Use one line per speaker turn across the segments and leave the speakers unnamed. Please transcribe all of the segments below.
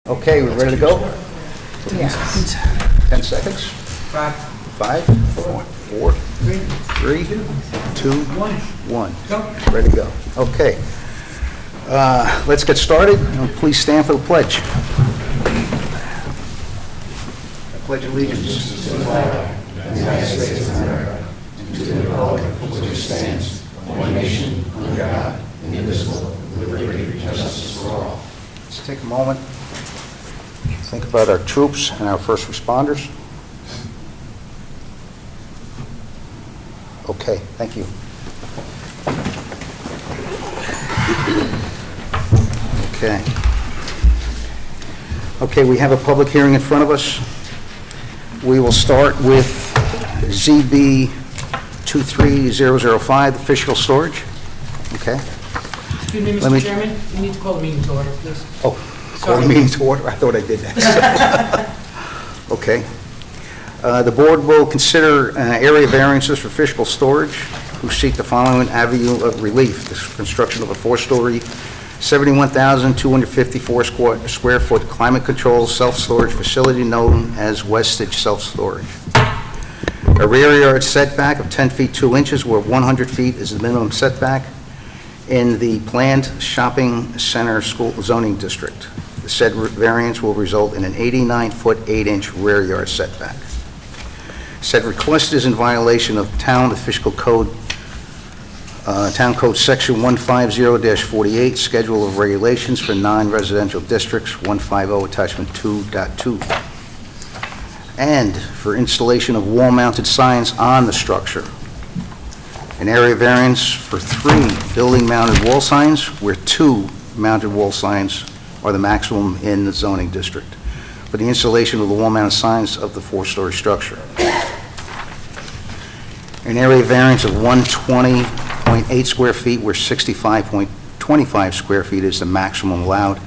Okay, we're ready to go?
Yes.
10 seconds. 5, 4, 3, 2, 1.
Go.
Ready to go. Okay. Let's get started. Please stand for the pledge. I pledge allegiance to the flag of the United States of America and to the republic for which it stands, one nation, under God, indivisible, with liberty and justice for all. Let's take a moment. Think about our troops and our first responders. Okay, thank you. Okay, we have a public hearing in front of us. We will start with ZB 23005, the Fishkill storage. Okay.
Excuse me, Mr. Chairman, you need to call the meeting to order, please.
Oh, call the meeting to order? I thought I did that. Okay. The board will consider area variances for Fishkill storage, who seek the following avenue of relief: the construction of a 4-story, 71,254 square foot climate-controlled self-storage facility known as Westage Self-Storage. A rear yard setback of 10 feet 2 inches, where 100 feet is the minimum setback in the planned shopping center school zoning district. The said variance will result in an 89-foot 8-inch rear yard setback. Said request is in violation of the Fishkill Code, Town Code Section 150-48, Schedule of Regulations for Non-Residential Districts, 150 Attachment 2.2, and for installation of wall-mounted signs on the structure. An area variance for 3 building-mounted wall signs, where 2 mounted wall signs are the maximum in the zoning district, for the installation of the wall-mounted signs of the 4-story structure. An area variance of 120.8 square feet, where 65.25 square feet is the maximum allowed.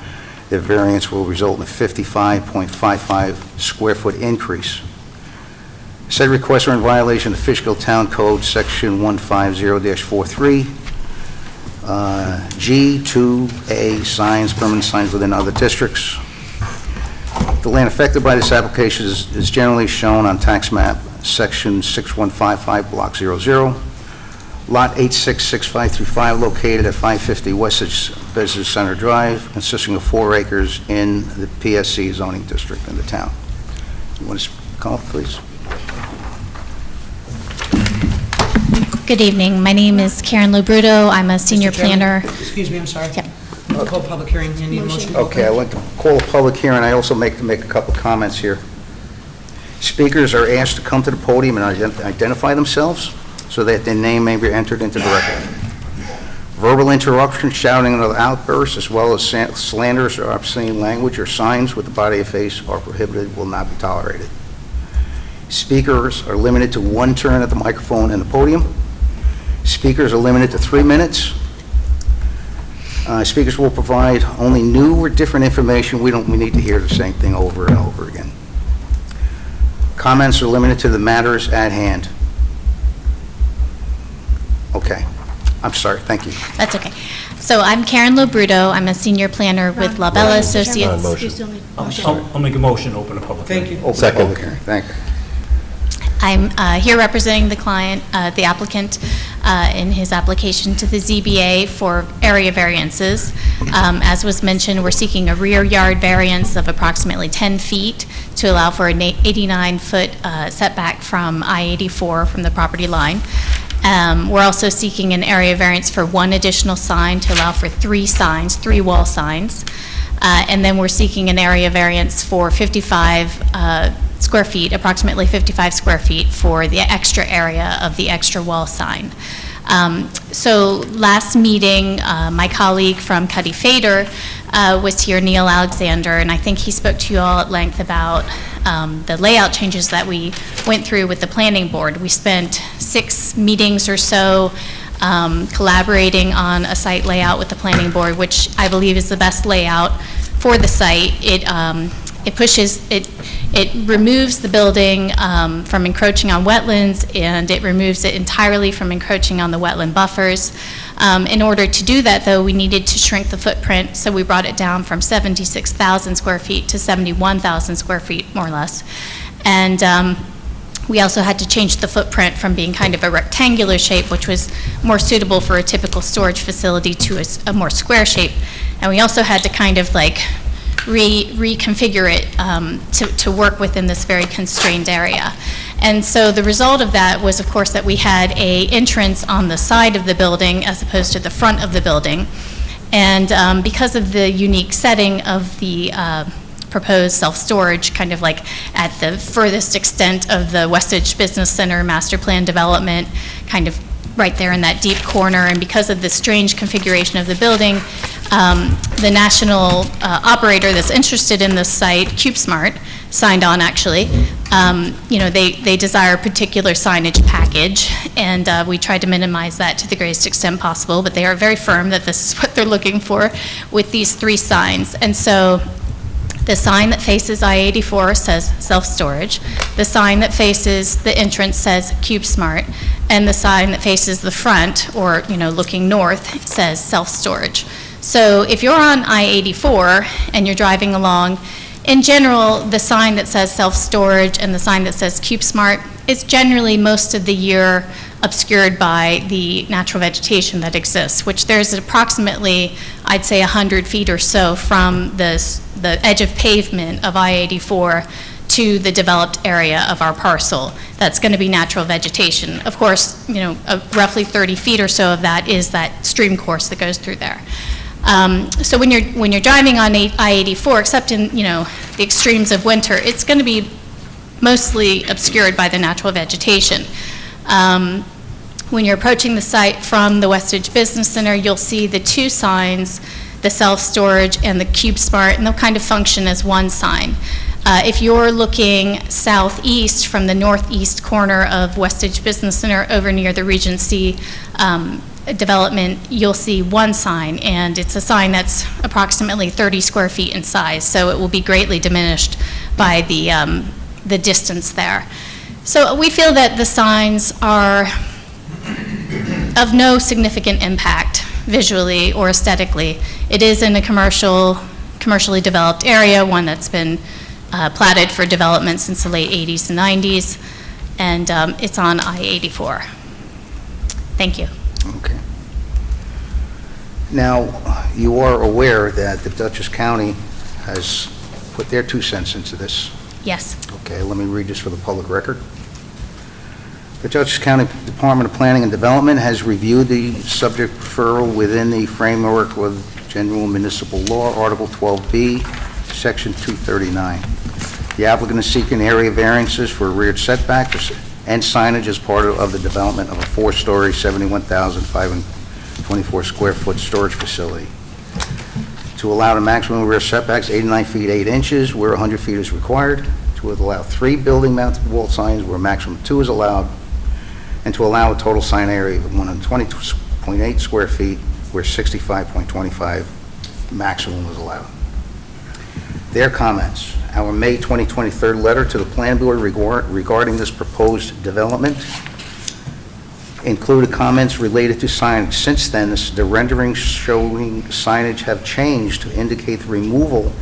The variance will result in a 55.55 square foot increase. Said requests are in violation of Fishkill Town Code Section 150-43, G2A signs, permanent signs within other districts. The land affected by this application is generally shown on tax map Section 6155, Block 00, Lot 866535, located at 550 Westage Business Center Drive, consisting of 4 acres in the PSC zoning district in the town. You want to call, please?
Good evening. My name is Karen Lobruto. I'm a senior planner.
Excuse me, I'm sorry.
Yep.
Call public hearing, you need a motion?
Okay, I want to call a public hearing. I also make a couple comments here. Speakers are asked to come to the podium and identify themselves so that their name may be entered into the record. Verbal interruption, shouting, and other outbursts, as well as slanders or obscene language or signs with the body of face are prohibited, will not be tolerated. Speakers are limited to 1 turn at the microphone and the podium. Speakers are limited to 3 minutes. Speakers will provide only new or different information. We need to hear the same thing over and over again. Comments are limited to the matters at hand. Okay. I'm sorry. Thank you.
That's okay. So I'm Karen Lobruto. I'm a senior planner with La Bella Associates.
I'll make a motion to open a public hearing.
Thank you.
Second. Thank you.
I'm here representing the client, the applicant, in his application to the ZBA for area variances. As was mentioned, we're seeking a rear yard variance of approximately 10 feet to allow for an 89-foot setback from I-84 from the property line. We're also seeking an area variance for 1 additional sign to allow for 3 signs, 3 wall signs. And then we're seeking an area variance for 55 square feet, approximately 55 square feet for the extra area of the extra wall sign. So last meeting, my colleague from Cuddy Fader was here, Neil Alexander, and I think he spoke to you all at length about the layout changes that we went through with the planning board. We spent 6 meetings or so collaborating on a site layout with the planning board, which I believe is the best layout for the site. it removes the building from encroaching on wetlands, and it removes it entirely from encroaching on the wetland buffers. In order to do that, though, we needed to shrink the footprint, so we brought it down from 76,000 square feet to 71,000 square feet, more or less. And we also had to change the footprint from being kind of a rectangular shape, which was more suitable for a typical storage facility, to a more square shape. And we also had to kind of like reconfigure it to work within this very constrained area. And so the result of that was, of course, that we had an entrance on the side of the building as opposed to the front of the building. And because of the unique setting of the proposed self-storage, kind of like at the furthest extent of the Westridge Business Center master plan development, kind of right there in that deep corner, and because of the strange configuration of the building, the national operator that's interested in this site, CubeSmart, signed on actually. They desire a particular signage package, and we tried to minimize that to the greatest extent possible, but they are very firm that this is what they're looking for with these 3 signs. And so the sign that faces I-84 says self-storage. The sign that faces the entrance says CubeSmart. And the sign that faces the front, or, looking north, says self-storage. So if you're on I-84 and you're driving along, in general, the sign that says self-storage and the sign that says CubeSmart is generally most of the year obscured by the natural vegetation that exists, which there's approximately, I'd say, 100 feet or so from the edge of pavement of I-84 to the developed area of our parcel. That's going to be natural vegetation. Of course, roughly 30 feet or so of that is that stream course that goes through there. So when you're driving on I-84, except in the extremes of winter, it's going to be mostly obscured by the natural vegetation. When you're approaching the site from the Westridge Business Center, you'll see the 2 signs, the self-storage and the CubeSmart, and they'll kind of function as one sign. If you're looking southeast from the northeast corner of Westridge Business Center over near the Regency development, you'll see one sign, and it's a sign that's approximately 30 square feet in size, so it will be greatly diminished by the distance there. So we feel that the signs are of no significant impact visually or aesthetically. It is in a commercially developed area, one that's been platted for development since the late 80s and 90s, and it's on I-84. Thank you.
Okay. Now, you are aware that the Dutchess County has put their 2 cents into this.
Yes.
Okay, let me read this for the public record. The Dutchess County Department of Planning and Development has reviewed the subject referral within the framework of General Municipal Law, Article 12B, Section 239. The applicant is seeking area variances for rear setback and signage as part of the development of a 4-story, 71,524 square foot storage facility. To allow the maximum rear setbacks 89 feet 8 inches where 100 feet is required, to allow 3 building mounted wall signs where maximum 2 is allowed, and to allow a total sign area of 120.8 square feet where 65.25 maximum is allowed. Their comments. Our May 2023 letter to the Plan Board regarding this proposed development included comments related to signage. Since then, the renderings showing signage have changed to indicate the removal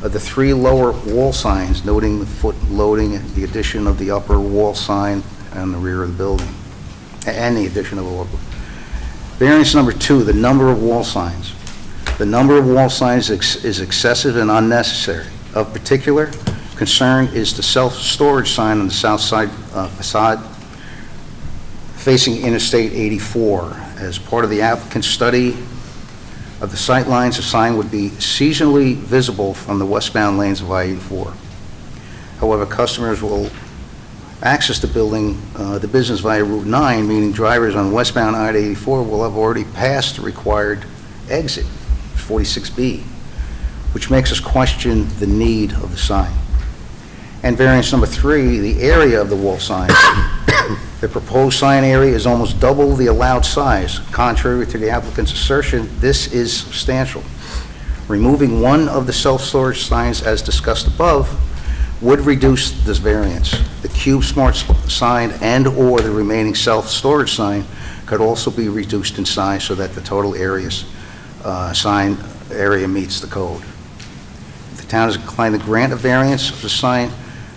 of the 3 lower wall signs, noting the foot loading, the addition of the upper wall sign on the rear of the building, and the addition of a lower. Variance number 2, the number of wall signs. The number of wall signs is excessive and unnecessary. Of particular concern is the self-storage sign on the south side facade facing Interstate 84. As part of the applicant's study of the sight lines, the sign would be seasonally visible from the westbound lanes of I-84. However, customers will access the building, the business via Route 9, meaning drivers on westbound I-84 will have already passed the required exit, 46B, which makes us question the need of the sign. And variance number 3, the area of the wall sign. The proposed sign area is almost double the allowed size. Contrary to the applicant's assertion, this is substantial. Removing one of the self-storage signs as discussed above would reduce this variance. The Cube Smart sign and/or the remaining self-storage sign could also be reduced in size so that the total sign area meets the code. If the town is inclined to grant a variance of the sign,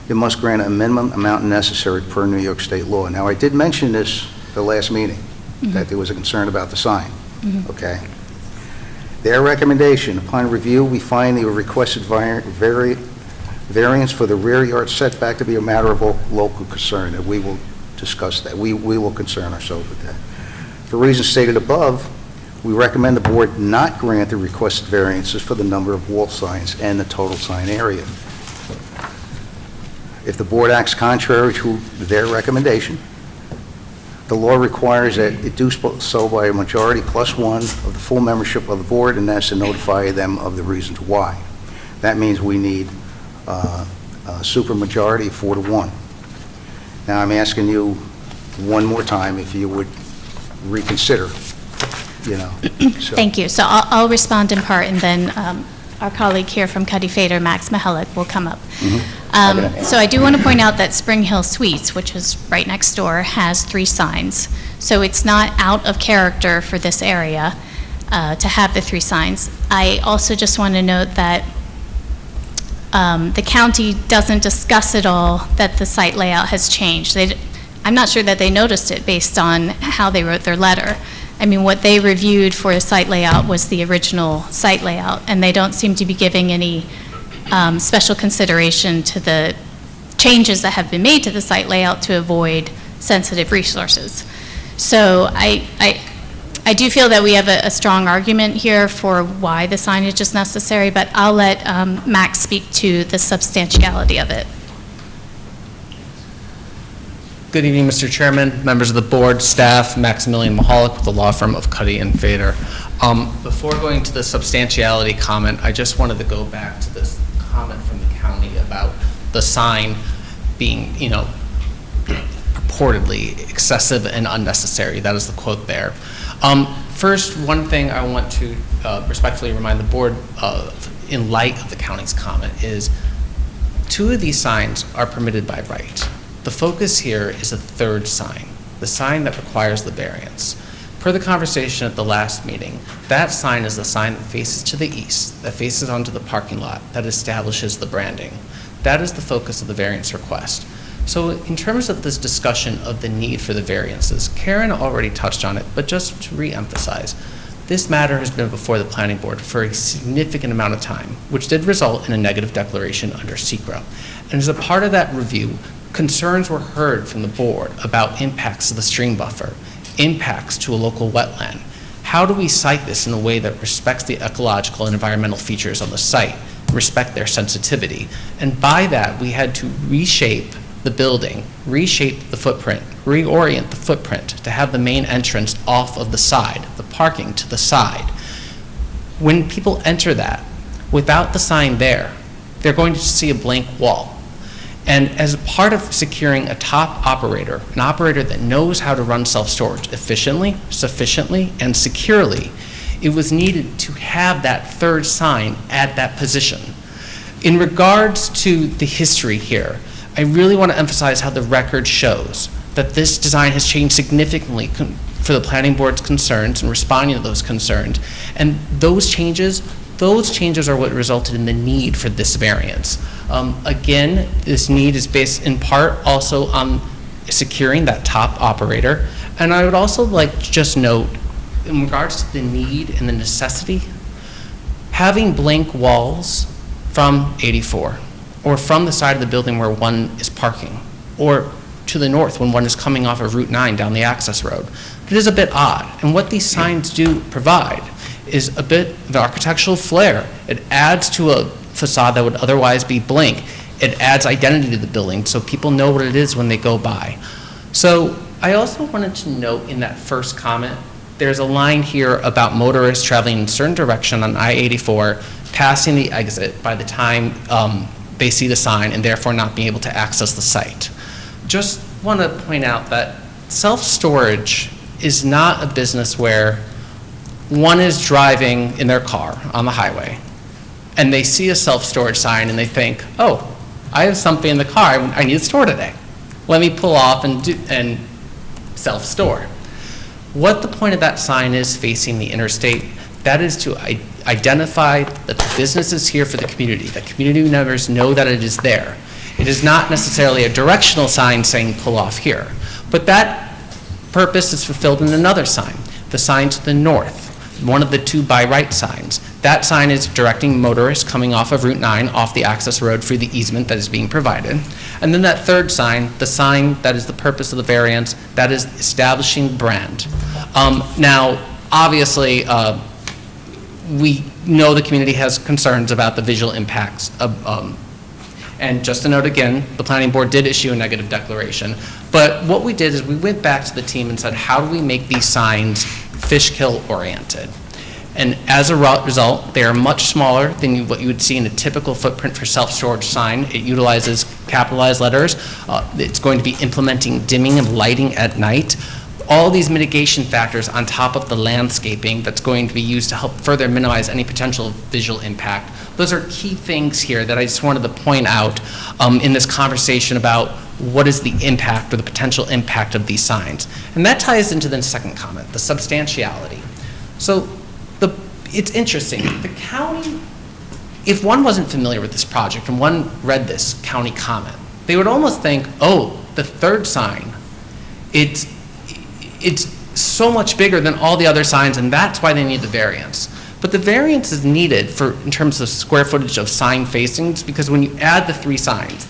it must grant a minimum amount necessary per New York State law. Now, I did mention this the last meeting, that there was a concern about the sign, okay? Their recommendation, upon review, we find the requested variance for the rear yard setback to be a matter of local concern, and we will discuss that. We will concern ourselves with that. For reasons stated above, we recommend the board not grant the requested variances for the number of wall signs and the total sign area. If the board acts contrary to their recommendation, the law requires that it do so by a majority plus one of the full membership of the board, and that's to notify them of the reasons why. That means we need a supermajority of 4-1. Now, I'm asking you one more time if you would reconsider, you know. So.
Thank you. So I'll respond in part, and then our colleague here from Cuddy Fader, Max Mihalik, will come up. So I do want to point out that Spring Hill Suites, which is right next door, has 3 signs. So it's not out of character for this area to have the 3 signs. I also just want to note that the county doesn't discuss at all that the site layout has changed. I'm not sure that they noticed it based on how they wrote their letter. I mean, what they reviewed for the site layout was the original site layout, and they don't seem to be giving any special consideration to the changes that have been made to the site layout to avoid sensitive resources. So I do feel that we have a strong argument here for why the signage is necessary, but I'll let Max speak to the substantiality of it.
Good evening, Mr. Chairman, members of the board, staff, Maximilian Mahalik with the law firm of Cuddy and Fader. Before going to the substantiality comment, I just wanted to go back to this comment from the county about the sign being, you know, purportedly excessive and unnecessary. That is the quote there. First, one thing I want to respectfully remind the board of, in light of the county's comment, is 2 of these signs are permitted by right. The focus here is a 3rd sign, the sign that requires the variance. Per the conversation at the last meeting, that sign is the sign that faces to the east, that faces onto the parking lot, that establishes the branding. That is the focus of the variance request. So in terms of this discussion of the need for the variances, Karen already touched on it, but just to re-emphasize, this matter has been before the planning board for a significant amount of time, which did result in a negative declaration under SECRA. And as a part of that review, concerns were heard from the board about impacts to the stream buffer, impacts to a local wetland. How do we cite this in a way that respects the ecological and environmental features on the site, respect their sensitivity? And by that, we had to reshape the building, reshape the footprint, reorient the footprint to have the main entrance off of the side, the parking to the side. When people enter that, without the sign there, they're going to see a blank wall. And as part of securing a top operator, an operator that knows how to run self-storage efficiently, sufficiently, and securely, it was needed to have that 3rd sign at that position. In regards to the history here, I really want to emphasize how the record shows that this design has changed significantly for the planning board's concerns and responding to those concerns. And those changes are what resulted in the need for this variance. Again, this need is based in part also on securing that top operator. And I would also like to just note, in regards to the need and the necessity, having blank walls from 84, or from the side of the building where one is parking, or to the north when one is coming off of Route 9 down the access road, it is a bit odd. And what these signs do provide is a bit of architectural flair. It adds to a facade that would otherwise be blank. It adds identity to the building so people know what it is when they go by. So I also wanted to note in that first comment, there's a line here about motorists traveling in a certain direction on I-84 passing the exit by the time they see the sign and therefore not being able to access the site. Just want to point out that self-storage is not a business where one is driving in their car on the highway, and they see a self-storage sign and they think, oh, I have something in the car I need to store today. Let me pull off and self-store. What the point of that sign is facing the interstate, that is to identify that the business is here for the community, that community members know that it is there. It is not necessarily a directional sign saying pull off here, but that purpose is fulfilled in another sign, the sign to the north, one of the two by right signs. That sign is directing motorists coming off of Route 9 off the access road for the easement that is being provided. And then that third sign, the sign that is the purpose of the variance, that is establishing brand. Now, obviously, we know the community has concerns about the visual impacts of, and just to note again, the planning board did issue a negative declaration. But what we did is we went back to the team and said, how do we make these signs Fishkill oriented? And as a result, they are much smaller than what you would see in a typical footprint for self-storage sign. It utilizes capitalized letters. It's going to be implementing dimming and lighting at night. All these mitigation factors on top of the landscaping that's going to be used to help further minimize any potential visual impact. Those are key things here that I just wanted to point out in this conversation about what is the impact or the potential impact of these signs. And that ties into the second comment, the substantiality. So it's interesting. The county, if one wasn't familiar with this project and one read this county comment, they would almost think, oh, the third sign, it's so much bigger than all the other signs, and that's why they need the variance. But the variance is needed in terms of square footage of sign facings, because when you add the three signs,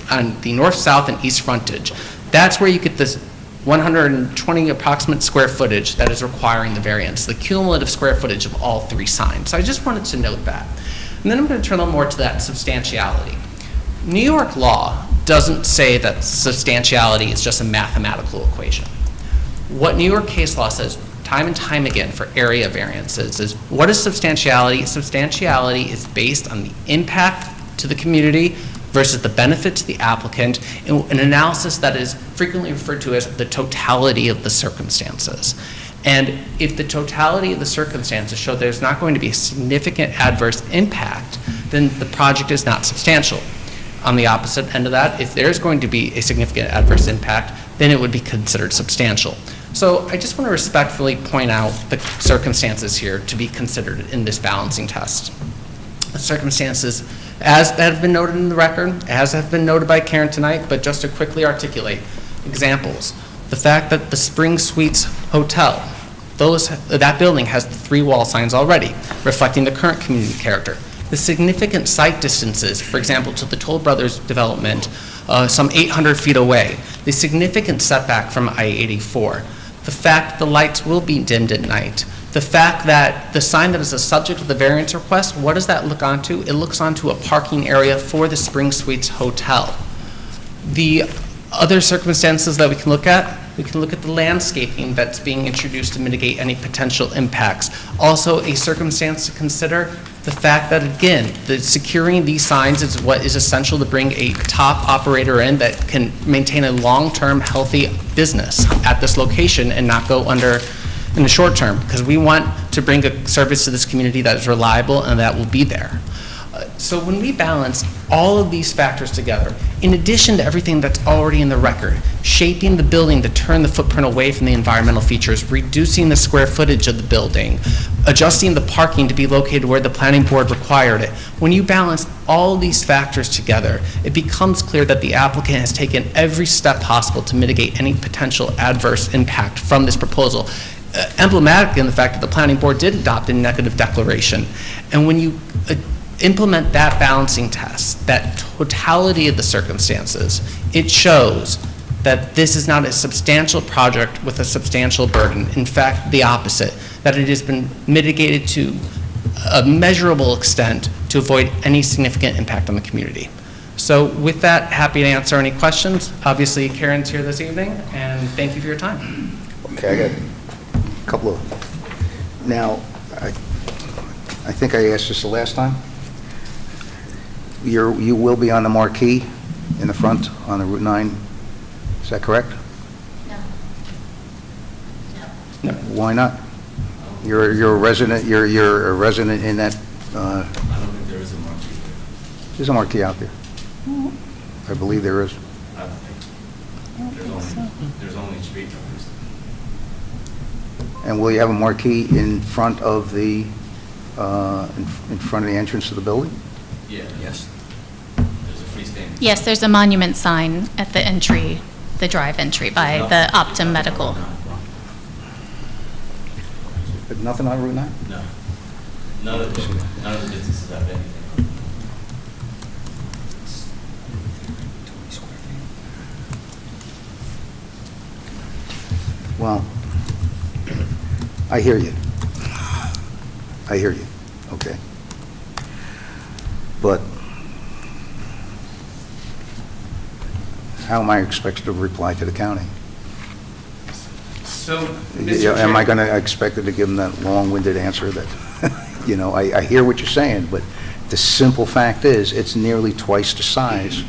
on the north, south, and east frontage, that's where you get this 120 approximate square footage that is requiring the variance, the cumulative square footage of all three signs. So I just wanted to note that. And then I'm going to turn a little more to that substantiality. New York law doesn't say that substantiality is just a mathematical equation. What New York case law says time and time again for area variances is, what is substantiality? Substantiality is based on the impact to the community versus the benefit to the applicant, in an analysis that is frequently referred to as the totality of the circumstances. And if the totality of the circumstances show there's not going to be a significant adverse impact, then the project is not substantial. On the opposite end of that, if there's going to be a significant adverse impact, then it would be considered substantial. So I just want to respectfully point out the circumstances here to be considered in this balancing test. The circumstances, as have been noted in the record, as have been noted by Karen tonight, but just to quickly articulate examples. The fact that the Spring Suites Hotel, that building has the 3 wall signs already, reflecting the current community character. The significant site distances, for example, to the Toll Brothers development, some 800 feet away. The significant setback from I-84. The fact the lights will be dimmed at night. The fact that the sign that is the subject of the variance request, what does that look onto? It looks onto a parking area for the Spring Suites Hotel. The other circumstances that we can look at the landscaping that's being introduced to mitigate any potential impacts. Also, a circumstance to consider, the fact that, again, securing these signs is what is essential to bring a top operator in that can maintain a long-term healthy business at this location and not go under in the short term, because we want to bring a service to this community that is reliable and that will be there. So when we balance all of these factors together, in addition to everything that's already in the record, shaping the building to turn the footprint away from the environmental features, reducing the square footage of the building, adjusting the parking to be located where the planning board required it, when you balance all these factors together, it becomes clear that the applicant has taken every step possible to mitigate any potential adverse impact from this proposal. Emblematic in the fact that the planning board did adopt a negative declaration. And when you implement that balancing test, that totality of the circumstances, it shows that this is not a substantial project with a substantial burden. In fact, the opposite, that it has been mitigated to a measurable extent to avoid any significant impact on the community. So with that, happy to answer any questions. Obviously, Karen's here this evening, and thank you for your time.
Okay, I got a couple of, now, I think I asked this the last time. You will be on the marquee in the front on the Route 9, is that correct?
No.
Why not? You're a resident, you're a resident in that,
I don't think is a marquee there.
There's a marquee out there. I believe there is.
I don't think so. There's only street numbers.
And will you have a marquee in front of the, in front of the entrance to the building?
Yeah. Yes. There's a freestanding.
Yes, there's a monument sign at the entry, the drive entry by the Optum Medical.
But nothing on Route 9?
No. None of the businesses have anything.
Well, I hear you. I hear you, okay. But how am I expected to reply to the county?
So,
Am I going to expect it to give them that long-winded answer that, you know, I hear what you're saying, but the simple fact is, it's nearly twice the size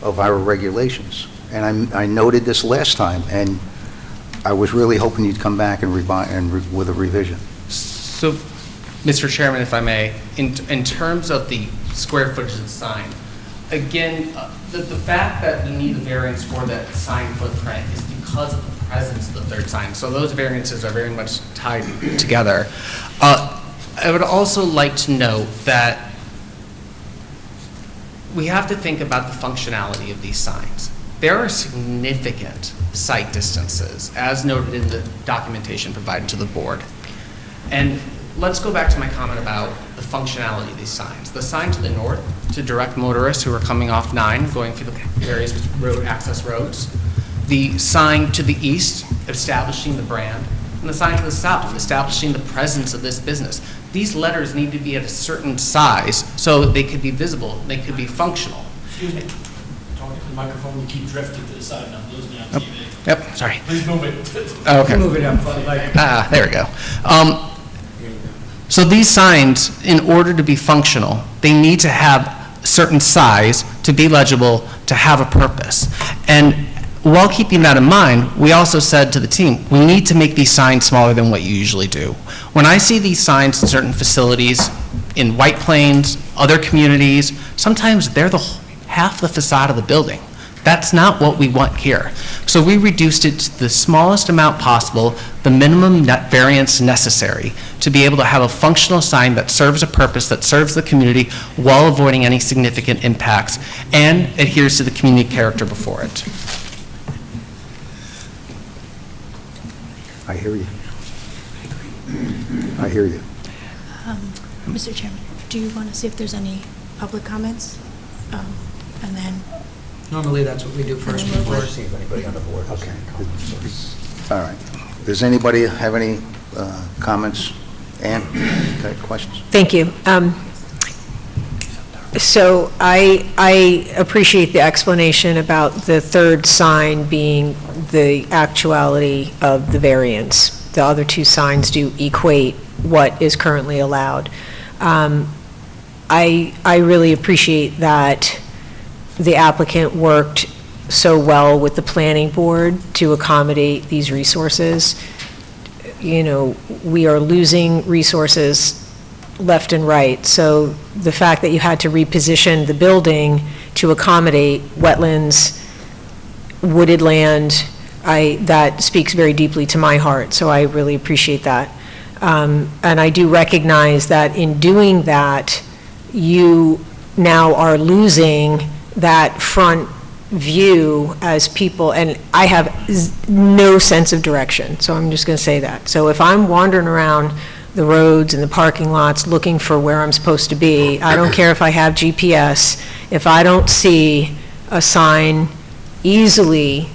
of our regulations. And I noted this last time, and I was really hoping you'd come back and with a revision.
So, Mr. Chairman, if I may, in terms of the square footage of the sign, again, the fact that we need a variance for that sign footprint is because of the presence of the third sign. So those variances are very much tied together. I would also like to note that we have to think about the functionality of these signs. There are significant sight distances, as noted in the documentation provided to the board. And let's go back to my comment about the functionality of these signs. The sign to the north, to direct motorists who are coming off 9, going through the various road access roads. The sign to the east, establishing the brand. And the sign to the south, establishing the presence of this business. These letters need to be at a certain size so they could be visible, they could be functional.
Excuse me. Talking to the microphone, we keep drifting to the side, and I'm losing you on TV.
Yep, sorry.
Please move it.
Okay.
Move it up, like,
There we go. So these signs, in order to be functional, they need to have certain size to be legible, to have a purpose. And while keeping that in mind, we also said to the team, we need to make these signs smaller than what you usually do. When I see these signs in certain facilities, in White Plains, other communities, sometimes they're half the facade of the building. That's not what we want here. So we reduced it to the smallest amount possible, the minimum net variance necessary to be able to have a functional sign that serves a purpose, that serves the community while avoiding any significant impacts and adheres to the community character before it.
I hear you. I hear you.
Mr. Chairman, do you want to see if there's any public comments? And then...
normally that's what we do first
And then
before.
we'll-
See if anybody on the board. Okay. All right. Does anybody have any comments? Ann, got questions?
Thank you. So I appreciate the explanation about the third sign being the actuality of the variance. The other two signs do equate what is currently allowed. I really appreciate that the applicant worked so well with the planning board to accommodate these resources. You know, we are losing resources left and right. So the fact that you had to reposition the building to accommodate wetlands, wooded land, that speaks very deeply to my heart. So I really appreciate that. And I do recognize that in doing that, you now are losing that front view as people, and I have no sense of direction, so I'm just going to say that. So if I'm wandering around the roads and the parking lots looking for where I'm supposed to be, I don't care if I have GPS, if I don't see a sign easily,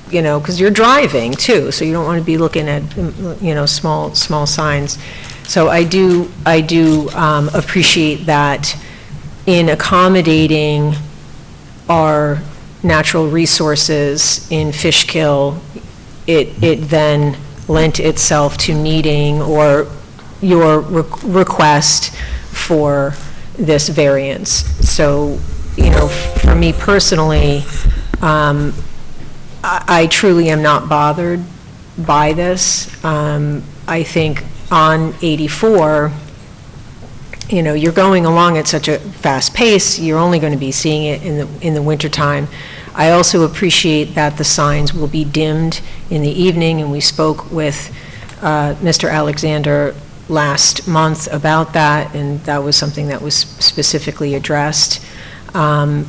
you know, because you're driving too, so you don't want to be looking at, you know, small signs. So I do appreciate that in accommodating our natural resources in Fishkill, it then lent itself to needing or your request for this variance. So, you know, for me personally, I truly am not bothered by this. I think on 84, you're going along at such a fast pace, you're only going to be seeing it in the wintertime. I also appreciate that the signs will be dimmed in the evening, and we spoke with Mr. Alexander last month about that, and that was something that was specifically addressed. As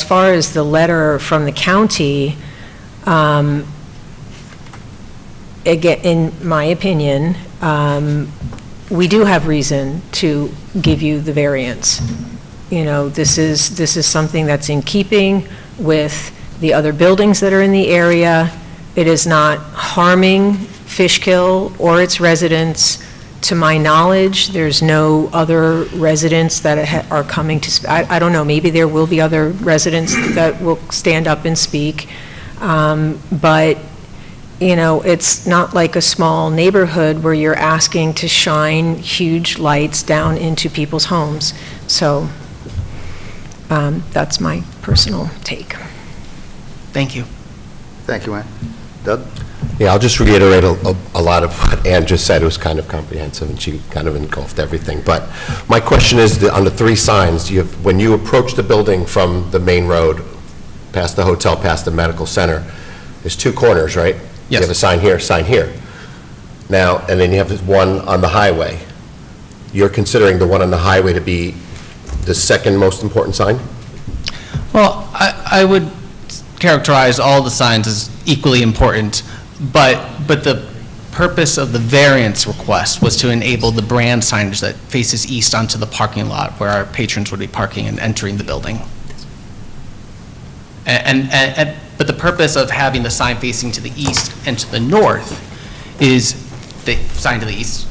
far as the letter from the county, again, in my opinion, we do have reason to give you the variance. This is something that's in keeping with the other buildings that are in the area. It is not harming Fishkill or its residents. To my knowledge, there's no other residents that are coming to, I don't know, maybe there will be other residents that will stand up and speak. But it's not like a small neighborhood where you're asking to shine huge lights down into people's homes. So that's my personal take.
Thank you.
Thank you, Ann. Doug?
Yeah, I'll just reiterate a lot of what Ann just said. It was kind of comprehensive, and she kind of engulfed everything. But my question is, on the 3 signs, when you approach the building from the main road, past the hotel, past the medical center, there's 2 corners, right?
Yes.
You have a sign here. Now, and then you have this one on the highway. You're considering the one on the highway to be the second most important sign?
Well, I would characterize all the signs as equally important, but the purpose of the variance request was to enable the brand signage that faces east onto the parking lot where our patrons would be parking and entering the building. But the purpose of having the sign facing to the east and to the north is the sign to the east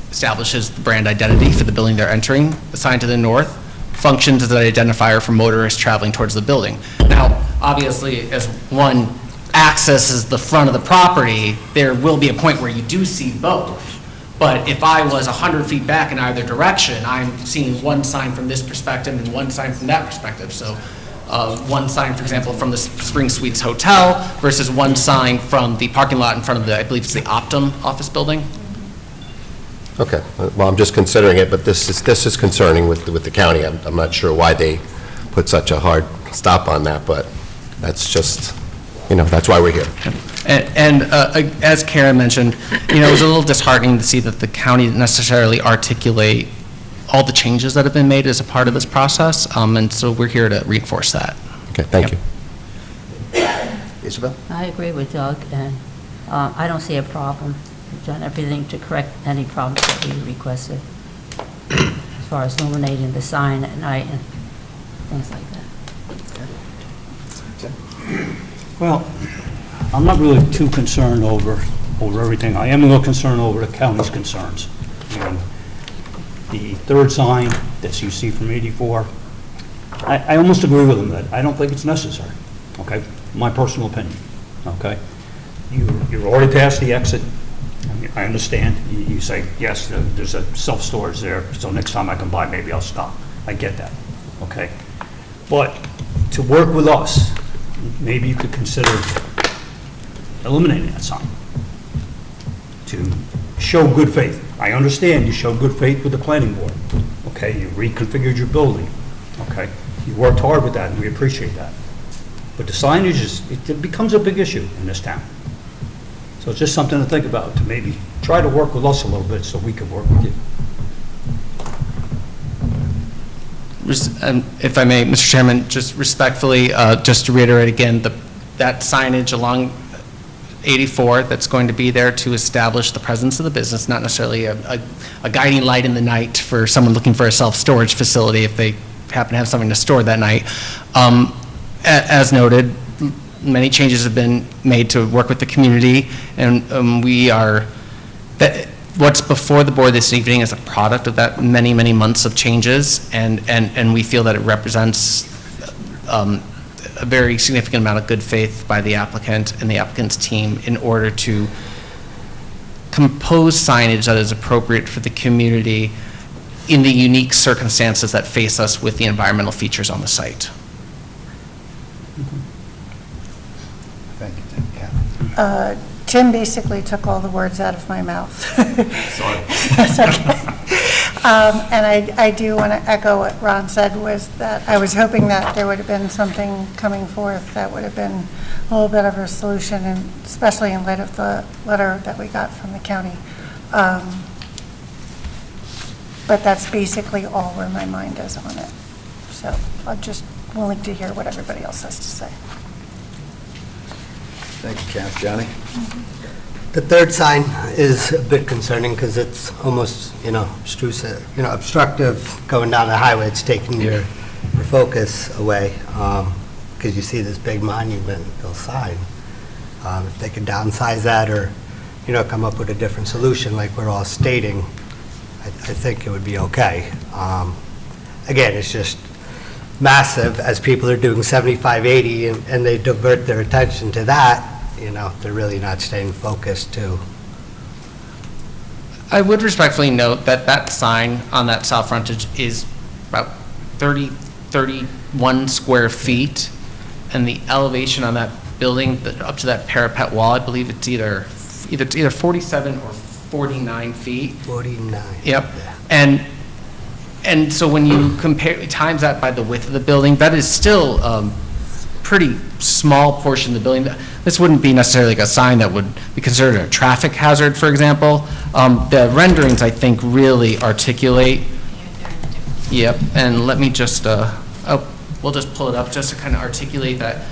establishes the brand identity for the building they're entering. The sign to the north functions as an identifier for motorists traveling towards the building. Now, obviously, as one accesses the front of the property, there will be a point where you do see both. But if I was 100 feet back in either direction, I'm seeing one sign from this perspective and one sign from that perspective. So one sign, for example, from the Spring Suites Hotel versus one sign from the parking lot in front of the, I believe it's the Optum office building.
Okay, well, I'm just considering it, but this is concerning with the county. I'm not sure why they put such a hard stop on that, but that's just, that's why we're here.
And as Karen mentioned, it was a little disheartening to see that the county didn't necessarily articulate all the changes that have been made as a part of this process, and so we're here to reinforce that.
Okay, thank you.
Isabel?
I agree with Doug, and I don't see a problem. We've done everything to correct any problems that we requested, as far as illuminating the sign at night and things like that.
Well, I'm not really too concerned over everything. I am a little concerned over the county's concerns. And the 3rd sign that you see from 84, I almost agree with them that I don't think it's necessary, okay? My personal opinion, okay? You're already past the exit. I understand. You say, yes, there's a self-storage there, so next time I come by, maybe I'll stop. I get that, okay? But to work with us, maybe you could consider eliminating that sign to show good faith. I understand you show good faith with the planning board, okay? You reconfigured your building, okay? You worked hard with that, and we appreciate that. But the signage it becomes a big issue in this town. So it's just something to think about, to maybe try to work with us a little bit so we can work with you.
If I may, Mr. Chairman, just respectfully, just to reiterate again, that signage along 84 that's going to be there to establish the presence of the business, not necessarily a guiding light in the night for someone looking for a self-storage facility if they happen to have something to store that night. As noted, many changes have been made to work with the community, and what's before the board this evening is a product of that many, many months of changes, and we feel that it represents a very significant amount of good faith by the applicant and the applicant's team in order to compose signage that is appropriate for the community in the unique circumstances that face us with the environmental features on the site.
Thank you, Tim. Kathy?
Tim basically took all the words out of my mouth.
Sorry.
That's okay. And I do want to echo what Ron said, was that I was hoping that there would have been something coming forth that would have been a little bit of a solution, and especially in light of the letter that we got from the county. But that's basically all where my mind is on it. So I'm just willing to hear what everybody else has to say.
Thank you, Kath. Johnny?
The third sign is a bit concerning because it's almost, obtrusive, obstructive going down the highway. It's taking your focus away because you see this big monumental sign. If they could downsize that or, come up with a different solution like we're all stating, I think it would be okay. Again, it's just massive as people are doing 75, 80 and they divert their attention to that. They're really not staying focused to.
I would respectfully note that that sign on that south frontage is about 31 square feet, and the elevation on that building up to that parapet wall, I believe it's either 47 or 49 feet.
49.
Yep. And so when you times that by the width of the building, that is still pretty small portion of the building. This wouldn't be necessarily like a sign that would be considered a traffic hazard, for example. The renderings, I think, really articulate. Yep, and let me just, we'll just pull it up just to kind of articulate that.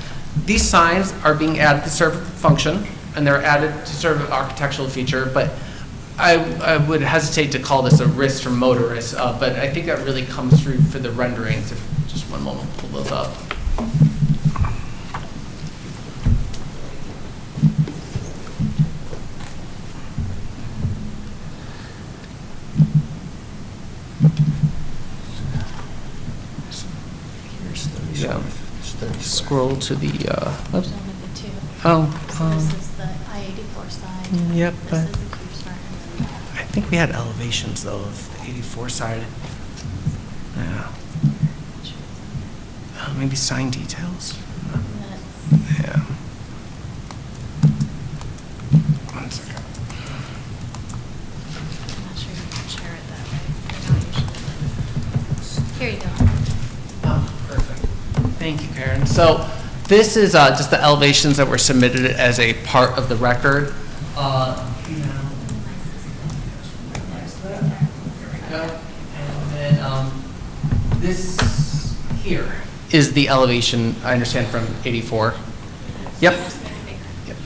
These signs are being added to serve a function, and they're added to serve an architectural feature, but I would hesitate to call this a risk for motorists, but I think that really comes through for the renderings. If just one moment, pull those up. Yeah. Scroll to the, oops.
This is the I-84 side.
Yep,
This
but
is the Cube Smart, and then
I think we had elevations though of the 84 side. Yeah. Maybe sign details.
that's-
Yeah. One second.
I'm not sure you can share it that way. They're not usually. Here you go.
Oh, perfect. Thank you, Karen. So this is just the elevations that were submitted as a part of the record. And then this here is the elevation, I understand, from 84. Yep. Yep.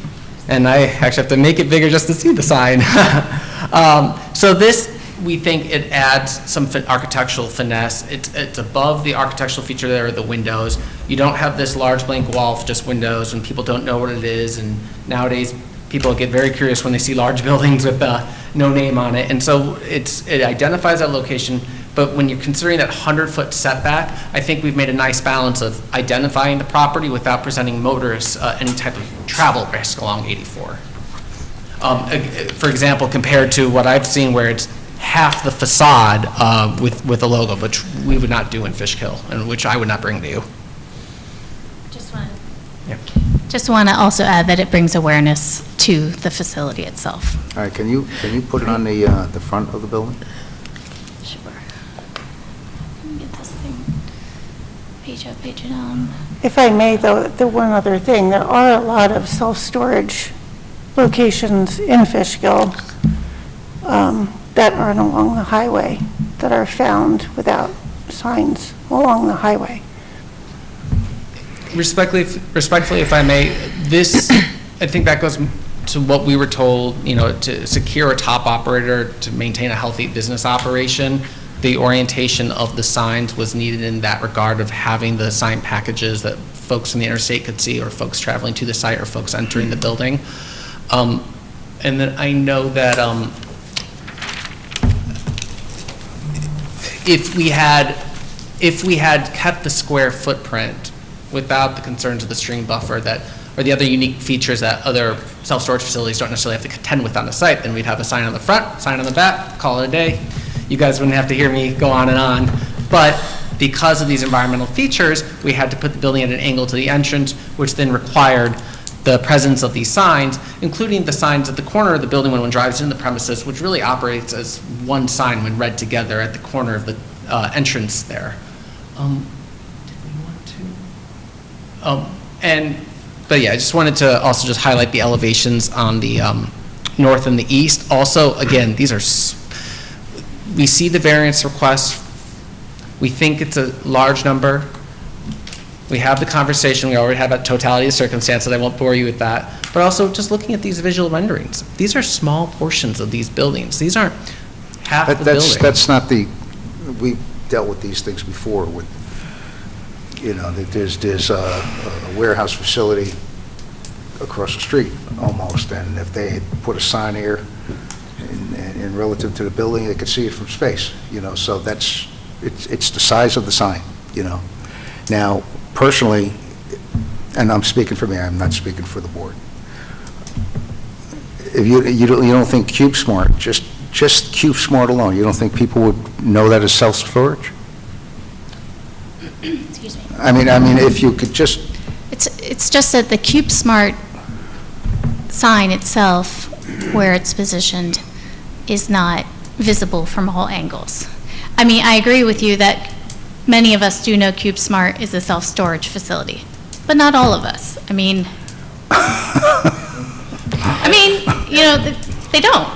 And I actually have to make it bigger just to see the sign. So this, we think it adds some architectural finesse. It's above the architectural feature there are the windows. You don't have this large blank wall of just windows and people don't know what it is. And nowadays, people get very curious when they see large buildings with no name on it. And so it identifies that location, but when you're considering that 100-foot setback, I think we've made a nice balance of identifying the property without presenting motorists any type of travel risk along 84. For example, compared to what I've seen where it's half the facade with a logo, which we would not do in Fishkill, and which I would not bring to you.
Just want to also add that it brings awareness to the facility itself.
All right, can you put it on the front of the building?
Sure. Let me get this thing. Page up, page down.
If I may, though, the one other thing, there are a lot of self-storage locations in Fishkill that aren't along the highway, that are found without signs along the highway.
Respectfully, if I may, this, I think that goes to what we were told, to secure a top operator, to maintain a healthy business operation. The orientation of the signs was needed in that regard of having the sign packages that folks from the interstate could see, or folks traveling to the site, or folks entering the building. And then I know that if we had kept the square footprint without the concerns of the stream buffer or the other unique features that other self-storage facilities don't necessarily have to contend with on the site, then we'd have a sign on the front, sign on the back, call it a day. You guys wouldn't have to hear me go on and on. But because of these environmental features, we had to put the building at an angle to the entrance, which then required the presence of these signs, including the signs at the corner of the building when one drives into the premises, which really operates as one sign when read together at the corner of the entrance there. Did we want to? But yeah, I just wanted to also just highlight the elevations on the north and the east. Also, again, these are, we see the variance requests. We think it's a large number. We have the conversation. We already had about totality of circumstances. I won't bore you with that. But also, just looking at these visual renderings, these are small portions of these buildings. These aren't half the building.
That's not the, we've dealt with these things before with, you know, that there's a warehouse facility across the street almost, and if they had put a sign here in relative to the building, they could see it from space, you know, so that's, it's the size of the sign, you know. Now, personally, and I'm speaking for me, I'm not speaking for the board. If you don't think CubeSmart, just CubeSmart alone, you don't think people would know that as self-storage?
Excuse me.
I mean, if you could just...
It's just that the CubeSmart sign itself, where it's positioned, is not visible from all angles. I mean, I agree with you that many of us do know CubeSmart is a self-storage facility, but not all of us. I mean, you know, they don't.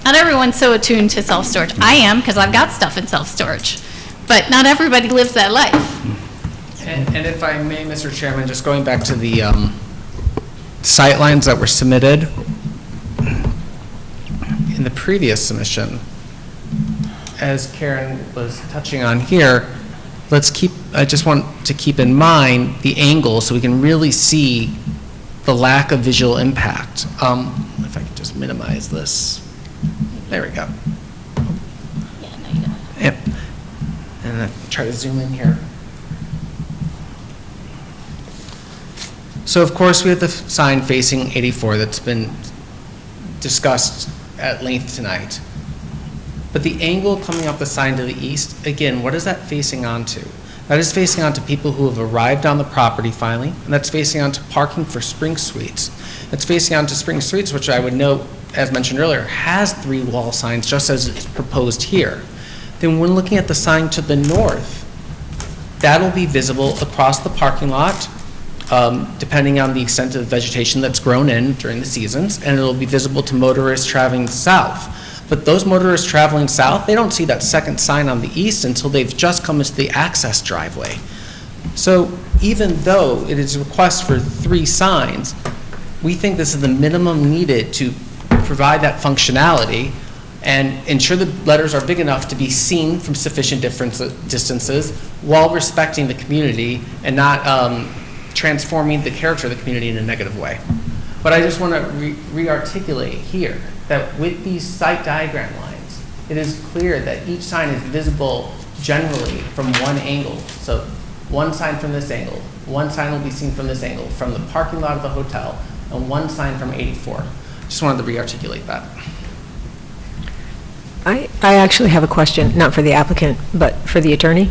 Not everyone's so attuned to self-storage. I am, because I've got stuff in self-storage, but not everybody lives that life.
And if I may, Mr. Chairman, just going back to the sight lines that were submitted in the previous submission, as Karen was touching on here, I just want to keep in mind the angle so we can really see the lack of visual impact. If I could just minimize this. There we go.
Yeah, no, you don't.
Yep. And then try to zoom in here. So of course we have the sign facing 84 that's been discussed at length tonight. But the angle coming off the sign to the east, again, what is that facing onto? That is facing onto people who have arrived on the property finally, and that's facing onto parking for Spring Suites. It's facing onto Spring Suites, which I would note, as mentioned earlier, has 3 wall signs just as it's proposed here. Then when looking at the sign to the north, that'll be visible across the parking lot, depending on the extent of vegetation that's grown in during the seasons, and it'll be visible to motorists traveling south. But those motorists traveling south, they don't see that second sign on the east until they've just come into the access driveway. So even though it is a request for 3 signs, we think this is the minimum needed to provide that functionality and ensure the letters are big enough to be seen from sufficient distances while respecting the community and not transforming the character of the community in a negative way. But I just want to re-articulate here that with these site diagram lines, it is clear that each sign is visible generally from one angle. So one sign from this angle, one sign will be seen from this angle, from the parking lot of the hotel, and one sign from 84. Just wanted to re-articulate that.
I actually have a question, not for the applicant, but for the attorney.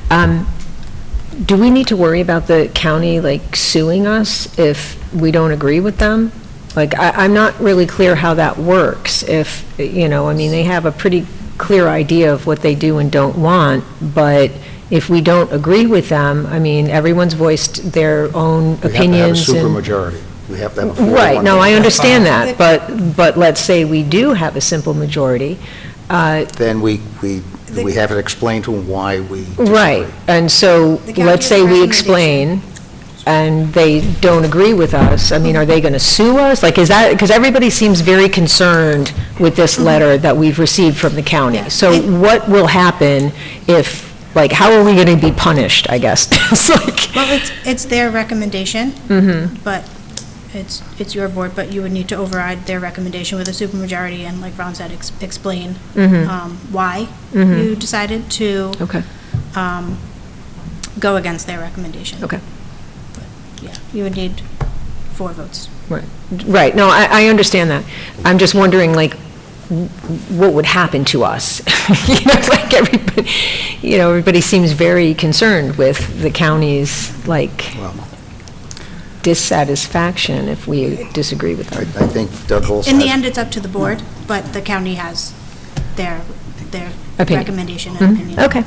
Do we need to worry about the county, like, suing us if we don't agree with them? Like, I'm not really clear how that works. If, you know, I mean, they have a pretty clear idea of what they do and don't want, but if we don't agree with them, I mean, everyone's voiced their own opinions.
We have to have a supermajority. We have to have a 4-1.
Right, no, I understand that, but let's say we do have a simple majority.
Then we have to explain to them why we disagree.
Right, and so let's say we explain, and they don't agree with us. I mean, are they going to sue us? Like, is that, because everybody seems very concerned with this letter that we've received from the county.
Yeah.
So what will happen if, like, how are we going to be punished, I guess? It's like,
Well, it's their recommendation, but it's your board, but you would need to override their recommendation with a supermajority and, like Ron said, explain why you decided to
okay,
go against their recommendation.
okay.
Yeah, you would need 4 votes.
Right, no, I understand that. I'm just wondering, like, what would happen to us? You know, like, everybody seems very concerned with the county's, like,
Well,
dissatisfaction if we disagree with them.
I think Doug also
In the
has-
end, it's up to the board, but the county has their
Opinion.
recommendation and opinion.
Okay.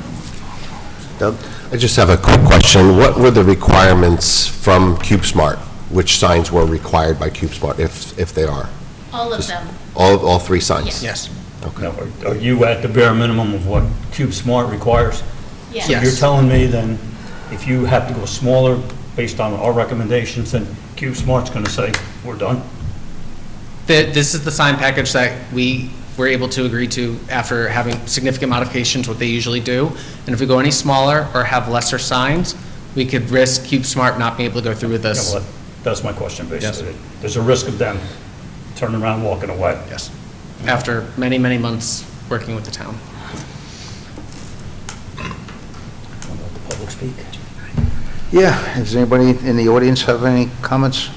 Doug?
I just have a quick question. What were the requirements from CubeSmart? Which signs were required by CubeSmart, if they are?
All of them.
All three signs?
Yes.
Okay.
Now, are you at the bare minimum of what CubeSmart requires?
Yes.
So you're telling me then, if you have to go smaller based on our recommendations, then CubeSmart's going to say, we're done?
This is the sign package that we were able to agree to after having significant modifications, what they usually do. And if we go any smaller or have lesser signs, we could risk CubeSmart not being able to go through with this.
Yeah, well, that's my question, basically. There's a risk of them turning around, walking away.
Yes. After many, many months working with the town.
Let the public speak.
Yeah, does anybody in the audience have any comments?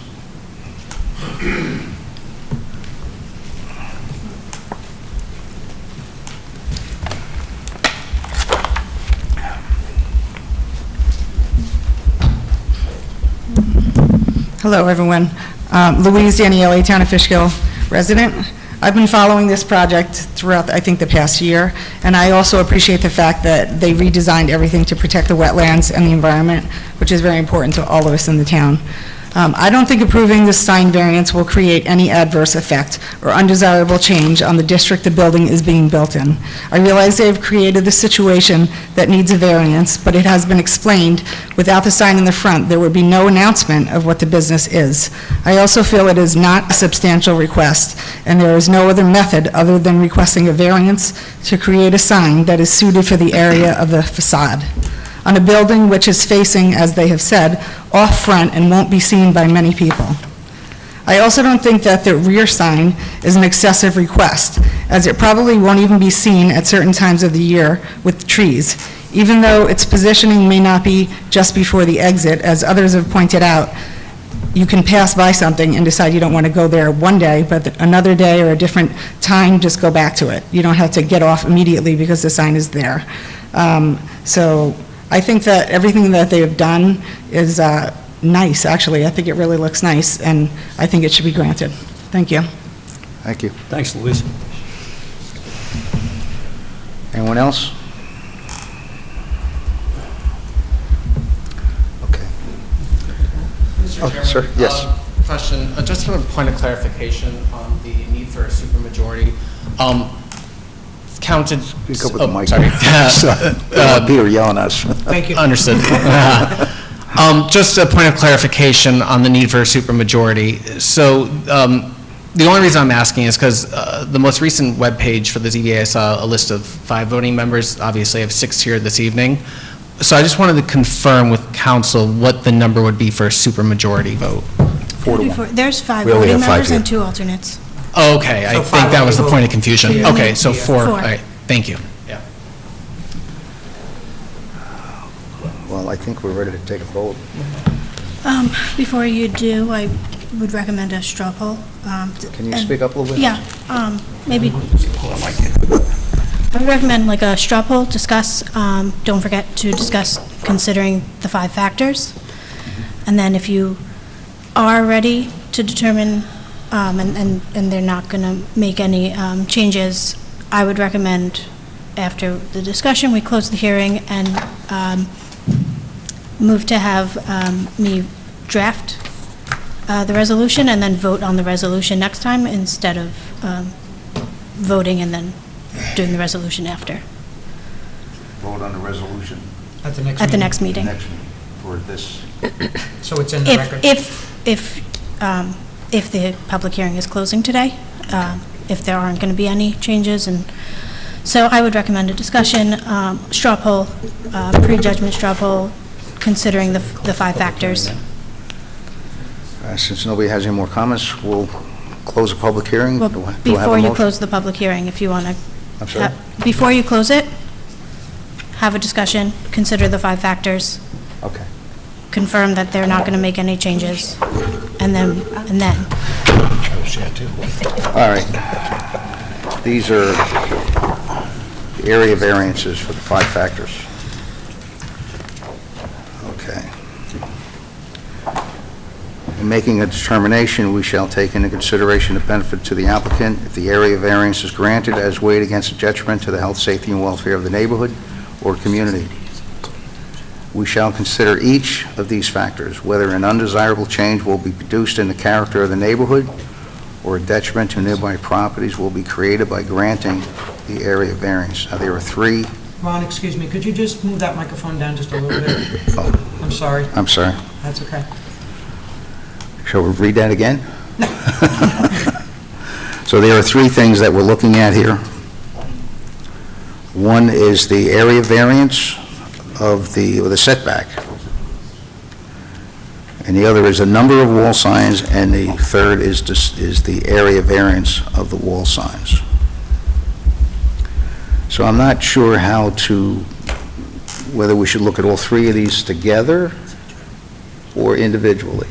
Hello, everyone. Louise Daniele, Town of Fishkill resident. I've been following this project throughout, I think, the past year, and I also appreciate the fact that they redesigned everything to protect the wetlands and the environment, which is very important to all of us in the town. I don't think approving this sign variance will create any adverse effect or undesirable change on the district the building is being built in. I realize they have created the situation that needs a variance, but it has been explained without the sign in the front, there would be no announcement of what the business is. I also feel it is not a substantial request, and there is no other method other than requesting a variance to create a sign that is suited for the area of the facade on a building which is facing, as they have said, off front and won't be seen by many people. I also don't think that the rear sign is an excessive request, as it probably won't even be seen at certain times of the year with trees, even though its positioning may not be just before the exit, as others have pointed out. You can pass by something and decide you don't want to go there one day, but another day or a different time, just go back to it. You don't have to get off immediately because the sign is there. So I think that everything that they have done is nice, actually. I think it really looks nice, and I think it should be granted. Thank you.
Thank you.
Thanks, Louise.
Anyone else? Okay.
Mr.
Oh,
Chairman,
sir, yes.
Question, just for a point of clarification on the need for a supermajority. Counted.
Speak up with the mic.
Sorry.
Peter yelling at us.
Thank you. Understood. Just a point of clarification on the need for a supermajority. So the only reason I'm asking is because the most recent webpage for the ZBA, I saw a list of 5 voting members. Obviously, I have 6 here this evening. So I just wanted to confirm with council what the number would be for a supermajority vote.
4 to 1.
There's 5
We only
voting
have 5
members and
here.
2 alternates.
Okay, I
So
think
5
that was the
vote.
point of confusion.
Yeah.
Okay, so 4. All
4.
right, thank you. Yeah.
Well, I think we're ready to take a vote.
Before you do, I would recommend a straw poll.
Can you speak up a little bit?
Yeah, maybe. I would recommend like a straw poll, discuss, don't forget to discuss considering the 5 factors. And then if you are ready to determine, and they're not going to make any changes, I would recommend after the discussion, we close the hearing and move to have me draft the resolution and then vote on the resolution next time instead of voting and then doing the resolution after,
Vote on the resolution
At the next
at the
meeting.
next meeting.
next meeting for this.
So it's in the record.
If the public hearing is closing today, if there aren't going to be any changes, and so I would recommend a discussion, straw poll, pre-judgment straw poll, considering the 5 factors.
Since nobody has any more comments, we'll close the public hearing.
Well,
Do I have a
before you
motion?
close the public hearing, if you want to.
I'm sorry?
Before you close it, have a discussion, consider the 5 factors,
Okay.
confirm that they're not going to make any changes, and then.
All right. These are the area variances for the 5 factors. Okay. In making a determination, we shall take into consideration the benefit to the applicant if the area variance is granted as weighed against a detriment to the health, safety, and welfare of the neighborhood or community. We shall consider each of these factors, whether an undesirable change will be produced in the character of the neighborhood or a detriment to nearby properties will be created by granting the area variance. Now, there are three.
Ron, excuse me, could you just move that microphone down just a little bit?
Oh,
I'm sorry.
I'm sorry.
That's okay.
Shall we read that again? So there are three things that we're looking at here. One is the area variance of the setback. And the other is a number of wall signs, and the third is the area variance of the wall signs. So I'm not sure whether we should look at all three of these together or individually.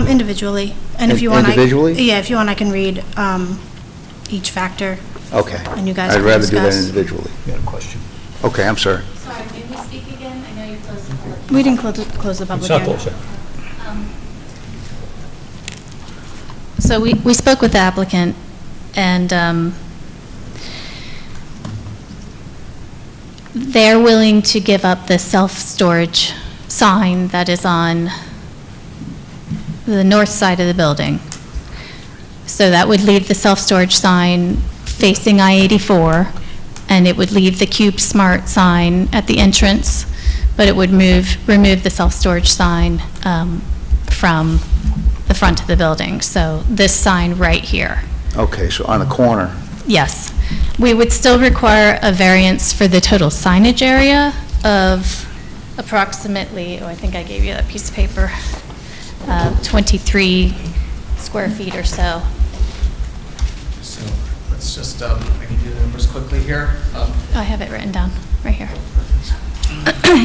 Individually. And if you want,
Individually?
Yeah, if you want, I can read each factor.
Okay.
And you guys
I'd
can
rather do that
discuss.
individually.
You got a question?
Okay, I'm sorry.
Sorry, can we speak again? I know you closed the public.
We didn't close the public
It's not
hearing.
close.
So we spoke with the applicant, and they're willing to give up the self-storage sign that is on the north side of the building. So that would leave the self-storage sign facing I-84, and it would leave the Cube Smart sign at the entrance, but it would remove the self-storage sign from the front of the building. So this sign right here.
Okay, so on the corner.
Yes. We would still require a variance for the total signage area of approximately, I think I gave you that piece of paper, 23 square feet or so.
So let's just, I can do the numbers quickly here.
I have it written down, right here.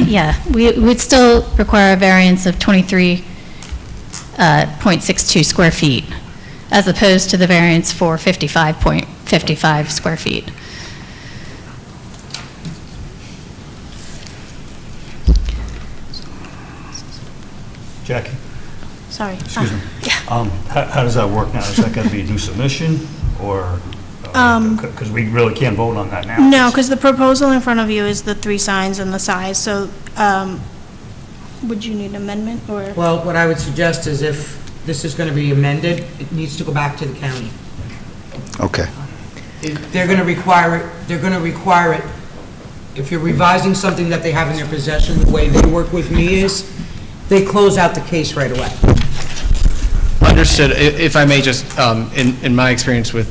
Yeah, we would still require a variance of 23.62 square feet, as opposed to the variance for 55.55 square feet.
Jackie?
Sorry.
Excuse me.
Yeah.
How does that work now? Is that going to be a new submission, or, because we really can't vote on that now?
No, because the proposal in front of you is the 3 signs and the size, so would you need an amendment, or?
Well, what I would suggest is if this is going to be amended, it needs to go back to the county.
Okay.
They're going to require it, if you're revising something that they have in their possession, the way they work with me is, they close out the case right away.
Understood. If I may just, in my experience with,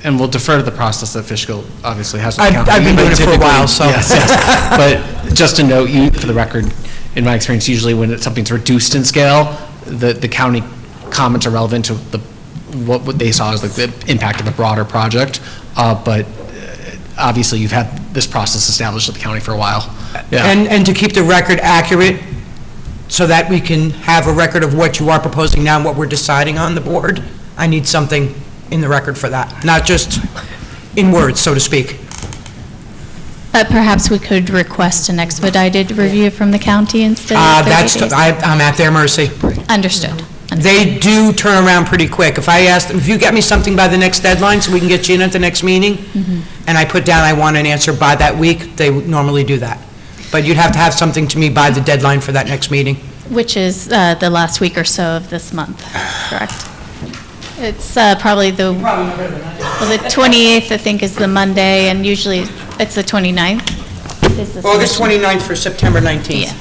and we'll defer to the process that Fishkill obviously has. with the county,
I've been doing it for a
typically-
while, so.
Yes, yes. But just to note, for the record, in my experience, usually when something's reduced in scale, the county comments are relevant to what they saw as like the impact of the broader project. But obviously, you've had this process established at the county for a while. Yeah.
And to keep the record accurate, so that we can have a record of what you are proposing now and what we're deciding on the board, I need something in the record for that, not just in words, so to speak.
But perhaps we could request an expedited review from the county instead of 30 days.
I'm at their mercy.
Understood.
They do turn around pretty quick. If I ask them, if you get me something by the next deadline so we can get you in at the next meeting, and I put down I want an answer by that week, they would normally do that. But you'd have to have something to me by the deadline for that next meeting.
Which is the last week or so of this month, correct? It's probably the 28th, I think, is the Monday, and usually it's the 29th. is the
August
submission.
29th for September 19th.
Yeah.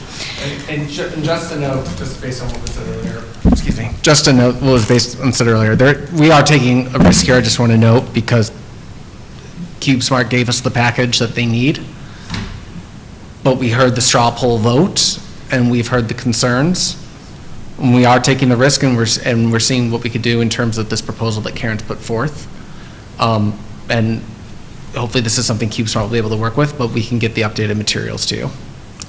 And just to note, just based on what was said earlier, excuse me, just to note what was based on said earlier, we are taking a risk here, I just want to note, because CubeSmart gave us the package that they need, but we heard the straw poll vote, and we've heard the concerns, and we are taking the risk, and we're seeing what we could do in terms of this proposal that Karen's put forth. And hopefully this is something CubeSmart will be able to work with, but we can get the updated materials to you.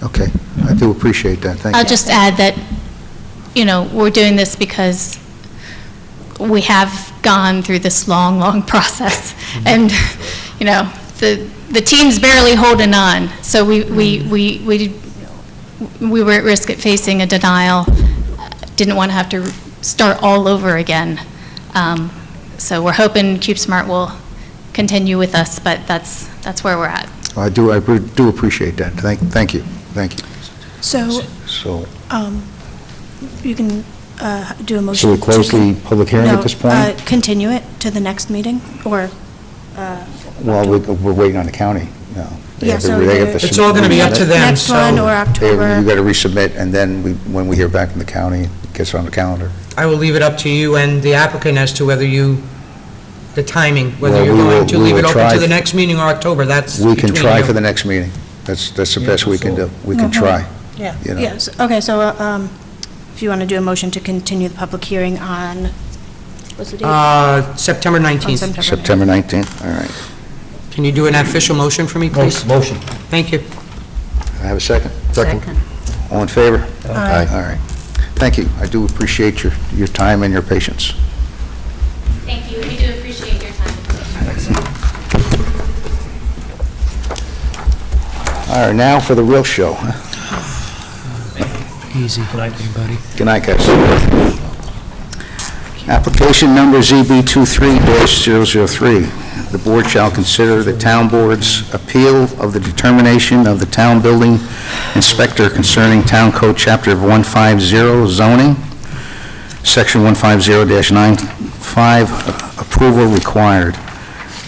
Okay, I do appreciate that, thank you.
I'll just add that, we're doing this because we have gone through this long, long process. And, the team's barely holding on. So we were at risk at facing a denial, didn't want to have to start all over again. So we're hoping CubeSmart will continue with us, but that's where we're at.
I do appreciate that. Thank you.
So,
So,
you can do a motion.
should we close
to
the public hearing at this point?
No, continue it to the next meeting, or,
Well, we're waiting on the county now. They
Yeah,
have to-
so
they have
they're-
to
It's all going to be up to them,
next one, or
so
October?
You got to resubmit, and then when we hear back from the county, it gets on the calendar.
I will leave it up to you and the applicant as to whether the timing, whether
Well,
you're
we will-
going to
we
leave
will
it open
try-
to the next meeting or October, that's
We can
between
try
you.
for the next meeting. That's the best we can do. We can try.
Yeah.
You know.
Yes, okay, so if you want to do a motion to continue the public hearing on, what's the date?
September 19th.
On
September 19th, all right.
Can you do an official motion for me, please?
Motion.
Thank you.
I have a second?
Second.
All in favor?
Aye.
All right. Thank you. I do appreciate your time and your patience.
Thank you. We do appreciate your time.
All right, now for the real show.
Easy, everybody.
Good night, guys. Application number ZB23-003. The board shall consider the town board's appeal of the determination of the town building inspector concerning Town Code Chapter 150 zoning, Section 150-95, approval required.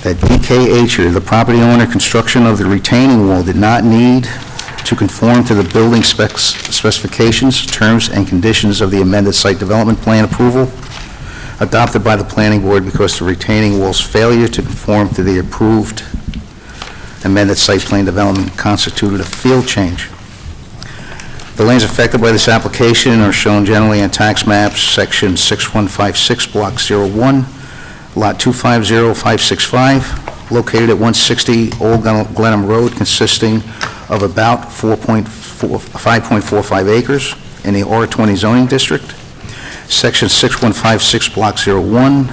That DKH, or the property owner, construction of the retaining wall did not need to conform to the building specifications, terms, and conditions of the amended site development plan approval adopted by the planning board because the retaining wall's failure to conform to the approved amended site plan development constituted a field change. The lands affected by this application are shown generally on tax maps, Section 6156, Block 01, Lot 250565, located at 160 Old Glenham Road, consisting of about 5.45 acres in the R20 zoning district. Section 6156, Block 01,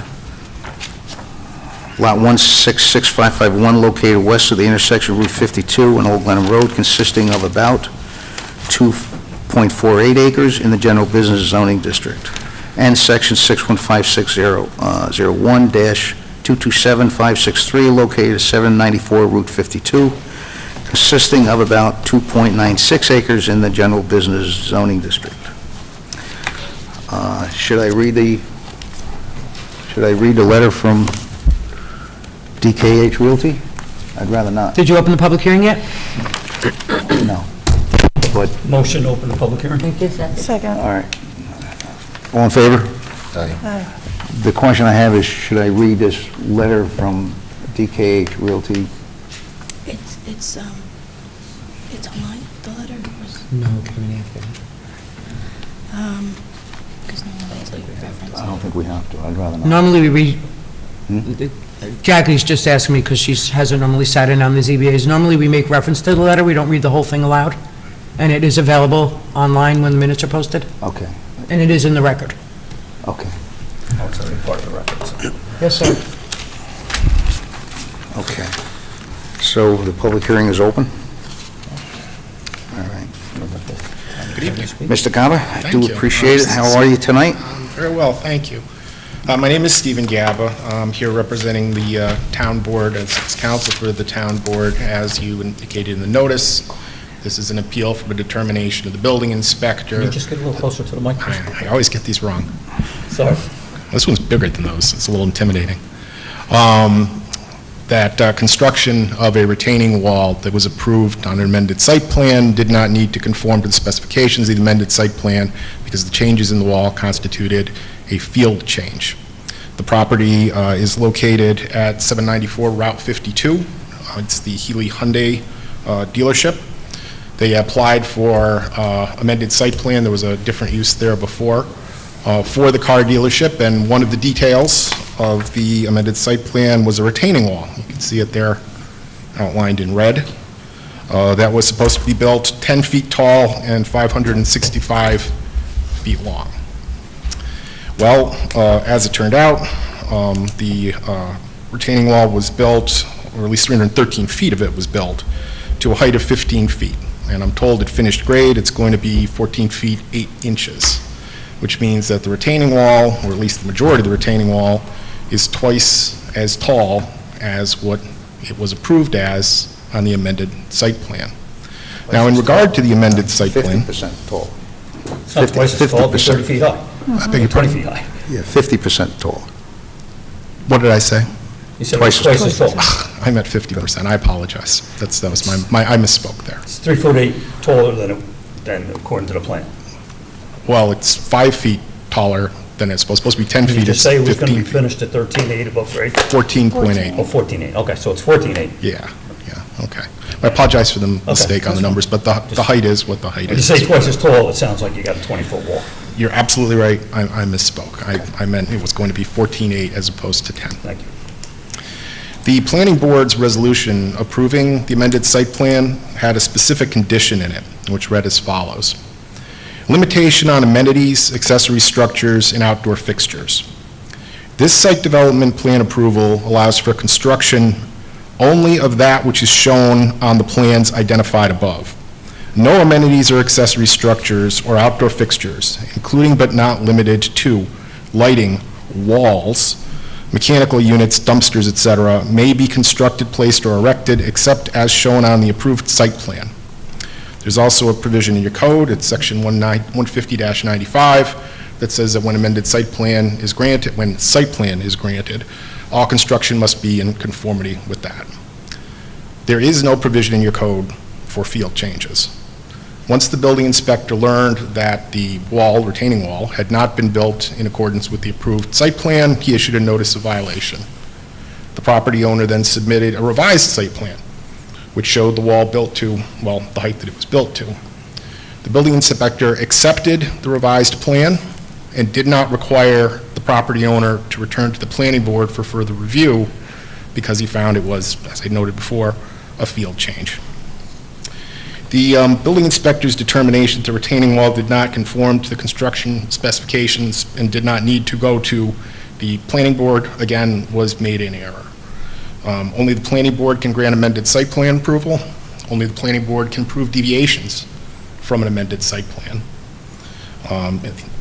Lot 166551, located west of the intersection of Route 52 and Old Glenham Road, consisting of about 2.48 acres in the general business zoning district. And Section 615601-227563, located at 794 Route 52, consisting of about 2.96 acres in the general business zoning district. Should I read the letter from DKH Realty? I'd rather not.
Did you open the public hearing yet?
No. But,
Motion to open the public hearing.
Second.
all right. All in favor?
Aye.
The question I have is, should I read this letter from DKH Realty?
It's online, the letter was,
No, coming after.
because no one has like reference.
I don't think we have to. I'd rather not.
Normally, we read, Jackie's just asking me because she hasn't normally sat in on the ZBAs. Normally, we make reference to the letter, we don't read the whole thing aloud, and it is available online when the minutes are posted,
Okay,
and it is in the record.
okay,
Oh, it's already part of the records.
Yes, sir.
okay. So the public hearing is open? All right.
Good evening.
Mr. Gaba, I
Thank
do
you.
appreciate it. How are you tonight?
Very well, thank you. My name is Stephen Gaba. I'm here representing the town board as counsel for the town board. As you indicated in the notice, this is an appeal from a determination of the building inspector.
Can you just get a little closer to the microphone?
I always get these wrong.
Sorry.
This one's bigger than those. It's a little intimidating. That construction of a retaining wall that was approved on an amended site plan did not need to conform to the specifications of the amended site plan because the changes in the wall constituted a field change. The property is located at 794 Route 52. It's the Healy Hyundai dealership. They applied for amended site plan. There was a different use there before for the car dealership, and one of the details of the amended site plan was a retaining wall. You can see it there outlined in red. That was supposed to be built 10 feet tall and 565 feet long. Well, as it turned out, the retaining wall was built, or at least 313 feet of it was built, to a height of 15 feet. And I'm told at finished grade, it's going to be 14 feet 8 inches. which means that the retaining wall, or at least the majority of the retaining wall, is twice as tall as what it was approved as on the amended site plan. Now, in regard to the amended site plan...
50% tall.
It's not twice as tall, it's 30 feet high.
I beg your
20
pardon?
feet high.
Yeah, 50% tall.
What did I say?
You said
Twice
twice
as
as tall.
I meant 50%. I apologize. That was I misspoke there.
It's 3'8" taller than according to the plan.
Well, it's 5 feet taller than it's supposed to be 10
Did
feet.
you just
It's
say it was going to be
15 feet.
finished at 13.8 above grade?
14.8.
Oh, 14.8, okay, so it's 14.8.
Yeah, okay. I apologize for the mistake on the numbers, but the height is what the height
When you
is.
say twice as tall, it sounds like you got a 20-foot wall.
You're absolutely right. I misspoke. I meant it was going to be 14.8 as opposed to 10.
Thank you.
The planning board's resolution approving the amended site plan had a specific condition in it, which read as follows. Limitation on amenities, accessory structures, and outdoor fixtures. This site development plan approval allows for construction only of that which is shown on the plans identified above. No amenities or accessory structures or outdoor fixtures, including but not limited to lighting, walls, mechanical units, dumpsters, etc., may be constructed, placed, or erected except as shown on the approved site plan. There's also a provision in your code, it's section 150-95, that says that when amended site plan is granted, when site plan is granted, all construction must be in conformity with that. There is no provision in your code for field changes. Once the building inspector learned that the wall, retaining wall, had not been built in accordance with the approved site plan, he issued a notice of violation. The property owner then submitted a revised site plan, which showed the wall built to, well, the height that it was built to. The building inspector accepted the revised plan and did not require the property owner to return to the planning board for further review because he found it was, as I noted before, a field change. The building inspector's determination that the retaining wall did not conform to the construction specifications and did not need to go to the planning board, again, was made in error. Only the planning board can grant amended site plan approval. Only the planning board can approve deviations from an amended site plan.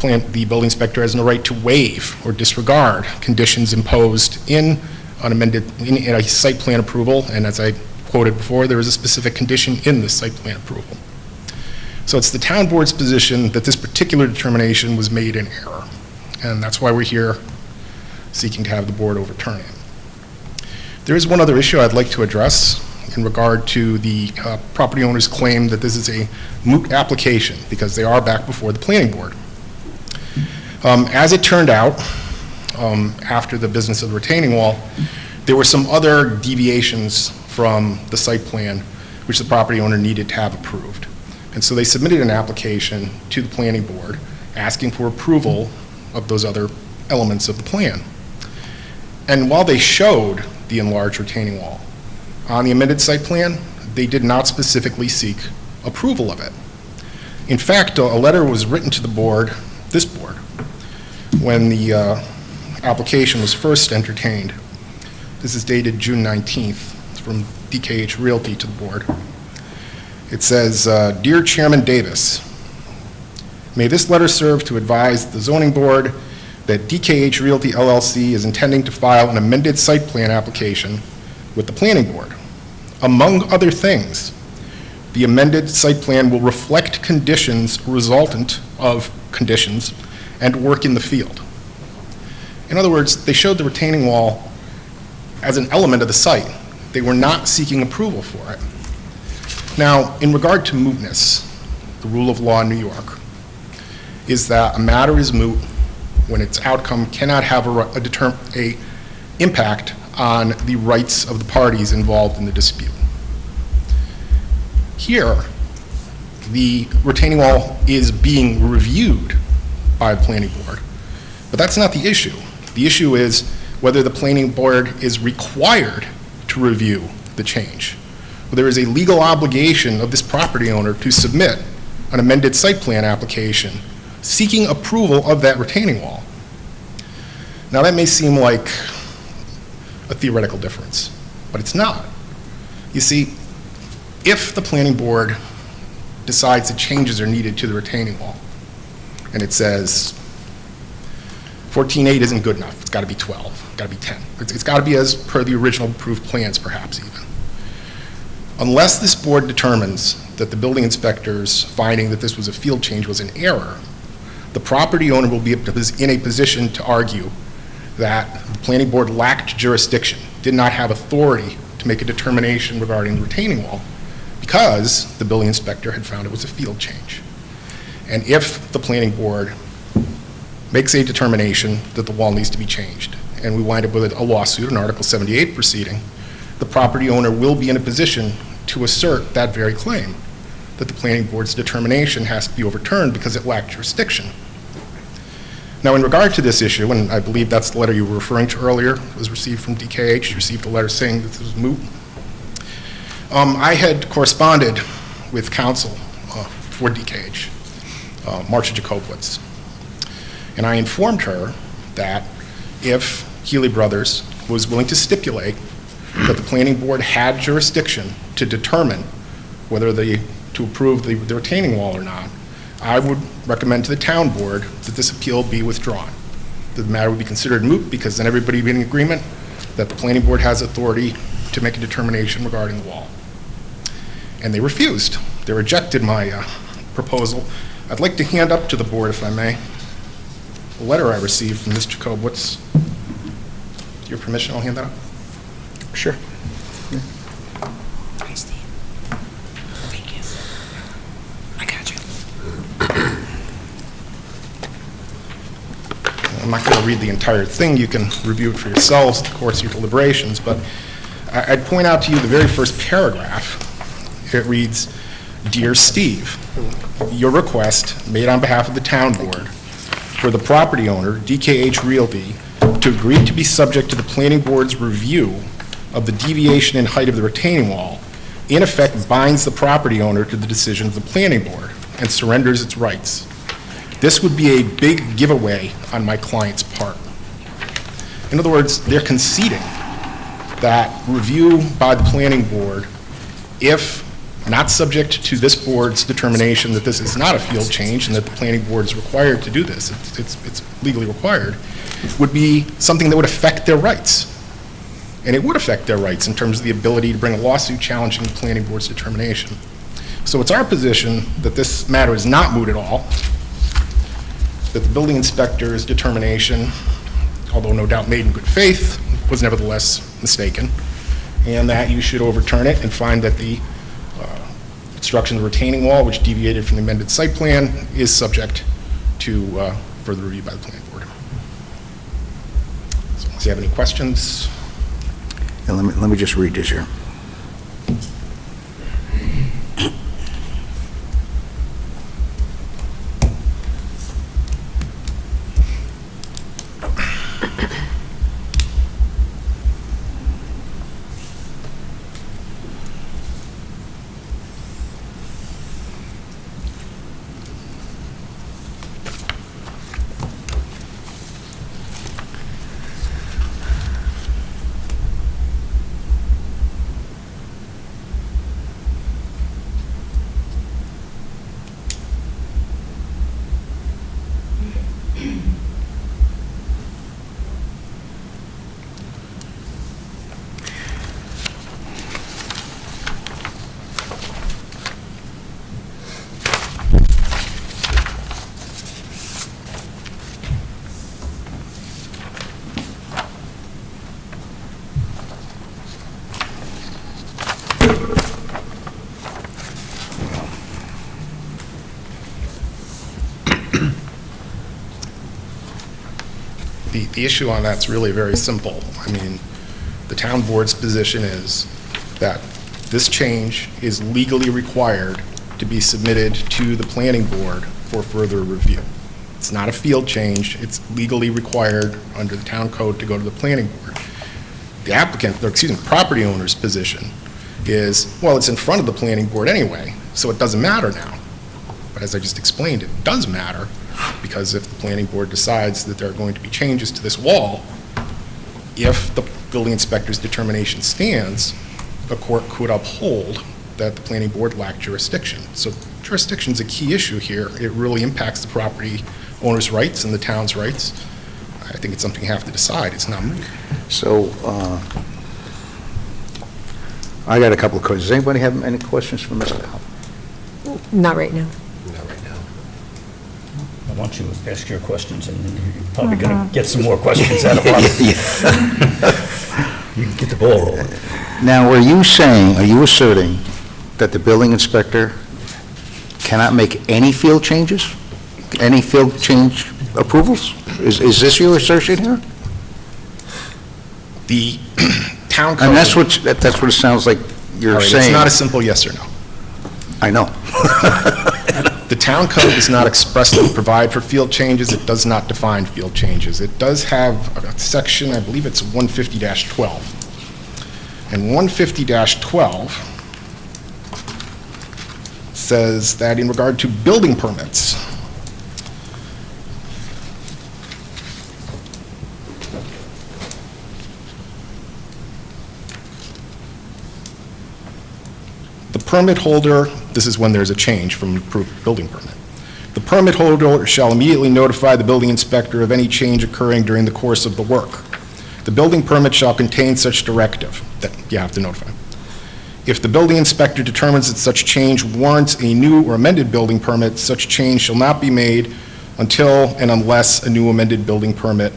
The building inspector has no right to waive or disregard conditions imposed in a site plan approval, and as I quoted before, there is a specific condition in the site plan approval. So it's the town board's position that this particular determination was made in error, and that's why we're here seeking to have the board overturn it. There is one other issue I'd like to address in regard to the property owner's claim that this is a moot application because they are back before the planning board. As it turned out, after the business of the retaining wall, there were some other deviations from the site plan which the property owner needed to have approved. And so they submitted an application to the planning board asking for approval of those other elements of the plan. And while they showed the enlarged retaining wall on the amended site plan, they did not specifically seek approval of it. In fact, a letter was written to the board, this board, when the application was first entertained. This is dated June 19th. It's from DKH Realty to the board. It says, Dear Chairman Davis, may this letter serve to advise the zoning board that DKH Realty LLC is intending to file an amended site plan application with the planning board. Among other things, the amended site plan will reflect conditions resultant of conditions and work in the field. In other words, they showed the retaining wall as an element of the site. They were not seeking approval for it. Now, in regard to mootness, the rule of law in New York is that a matter is moot when its outcome cannot have a impact on the rights of the parties involved in the dispute. Here, the retaining wall is being reviewed by the planning board, but that's not the issue. The issue is whether the planning board is required to review the change. Well, there is a legal obligation of this property owner to submit an amended site plan application seeking approval of that retaining wall. Now, that may seem like a theoretical difference, but it's not. You see, if the planning board decides that changes are needed to the retaining wall, and it says 14.8 isn't good enough. It's got to be 12, it's got to be 10. It's got to be as per the original approved plans, perhaps even. Unless this board determines that the building inspector's finding that this was a field change was an error, the property owner will be in a position to argue that the planning board lacked jurisdiction, did not have authority to make a determination regarding the retaining wall because the building inspector had found it was a field change. And if the planning board makes a determination that the wall needs to be changed, and we wind up with a lawsuit, an Article 78 proceeding, the property owner will be in a position to assert that very claim, that the planning board's determination has to be overturned because it lacked jurisdiction. Now, in regard to this issue, and I believe that's the letter you were referring to earlier, was received from DKH, you received a letter saying that this was moot. I had corresponded with counsel for DKH, Marcia Jacobowitz, and I informed her that if Healy Brothers was willing to stipulate that the planning board had jurisdiction to determine whether to approve the retaining wall or not, I would recommend to the town board that this appeal be withdrawn. That the matter would be considered moot because then everybody would be in agreement that the planning board has authority to make a determination regarding the wall. And they refused. They rejected my proposal. I'd like to hand up to the board, if I may, a letter I received from Ms. Jacobowitz. With your permission, I'll hand that up.
Sure.
Hi, Steve. Thank you. I got you.
I'm not going to read the entire thing. You can review it for yourselves at the course of your deliberations, but I'd point out to you the very first paragraph. It reads, "Dear Steve, your request made on behalf of the town board for the property owner, DKH Realty, to agree to be subject to the planning board's review of the deviation in height of the retaining wall, in effect binds the property owner to the decision of the planning board and surrenders its rights. This would be a big giveaway on my client's part." In other words, they're conceding that review by the planning board, if not subject to this board's determination that this is not a field change and that the planning board is required to do this, it's legally required, would be something that would affect their rights. And it would affect their rights in terms of the ability to bring a lawsuit challenging the planning board's determination. So it's our position that this matter is not moot at all, that the building inspector's determination, although no doubt made in good faith, was nevertheless mistaken, and that you should overturn it and find that the construction of the retaining wall, which deviated from the amended site plan, is subject to further review by the planning board. So unless you have any questions.
And let me just read this here.
The issue on that's really very simple. I mean, the town board's position is that this change is legally required to be submitted to the planning board for further review. It's not a field change. It's legally required under the town code to go to the planning board. The applicant, or excuse me, the property owner's position is, well, it's in front of the planning board anyway, so it doesn't matter now. But as I just explained, it does matter, because if the planning board decides that there are going to be changes to this wall, if the building inspector's determination stands, the court could uphold that the planning board lacked jurisdiction. So jurisdiction is a key issue here. It really impacts the property owner's rights and the town's rights. I think it's something you have to decide. It's not me.
So, I got a couple of questions. Does anybody have any questions for Mr. Howell?
Not right now.
Not right now.
I want you to ask your questions, and then you're probably going to get some more questions out of us. You can get the ball rolling.
Now, are you asserting that the building inspector cannot make any field changes? Any field change approvals? Is this your assertion here?
The town code...
And that's what it sounds like you're
All right,
saying.
It's not a simple yes or no.
I know.
The town code does not expressly provide for field changes. It does not define field changes. It does have a section, I believe it's 150-12. And 150-12 says that in regard to building permits, the permit holder, this is when there's a change from approved building permit. The permit holder shall immediately notify the building inspector of any change occurring during the course of the work. The building permit shall contain such directive that you have to notify. If the building inspector determines that such change warrants a new or amended building permit, such change shall not be made until and unless a new amended building permit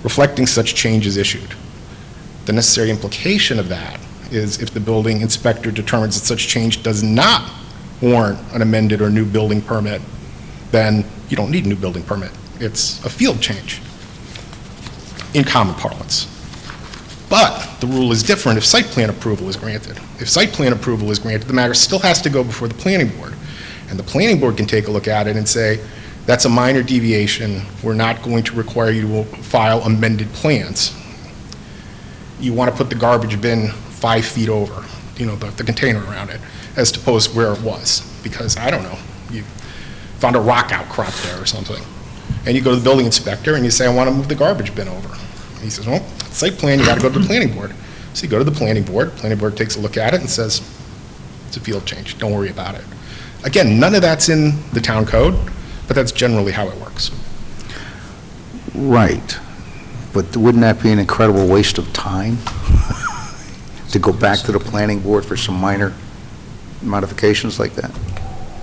reflecting such change is issued. The necessary implication of that is if the building inspector determines that such change does not warrant an amended or new building permit, then you don't need a new building permit. It's a field change, in common parlance. But the rule is different if site plan approval is granted. If site plan approval is granted, the matter still has to go before the planning board. And the planning board can take a look at it and say, that's a minor deviation. We're not going to require you to file amended plans. You want to put the garbage bin 5 feet over, the container around it, as opposed to where it was. Because, I don't know, you found a rock outcrop there or something. And you go to the building inspector and you say, I want to move the garbage bin over. And he says, well, site plan, you got to go to the planning board. So you go to the planning board takes a look at it and says, it's a field change, don't worry about it. Again, none of that's in the town code, but that's generally how it works.
Right. But wouldn't that be an incredible waste of time to go back to the planning board for some minor modifications like that?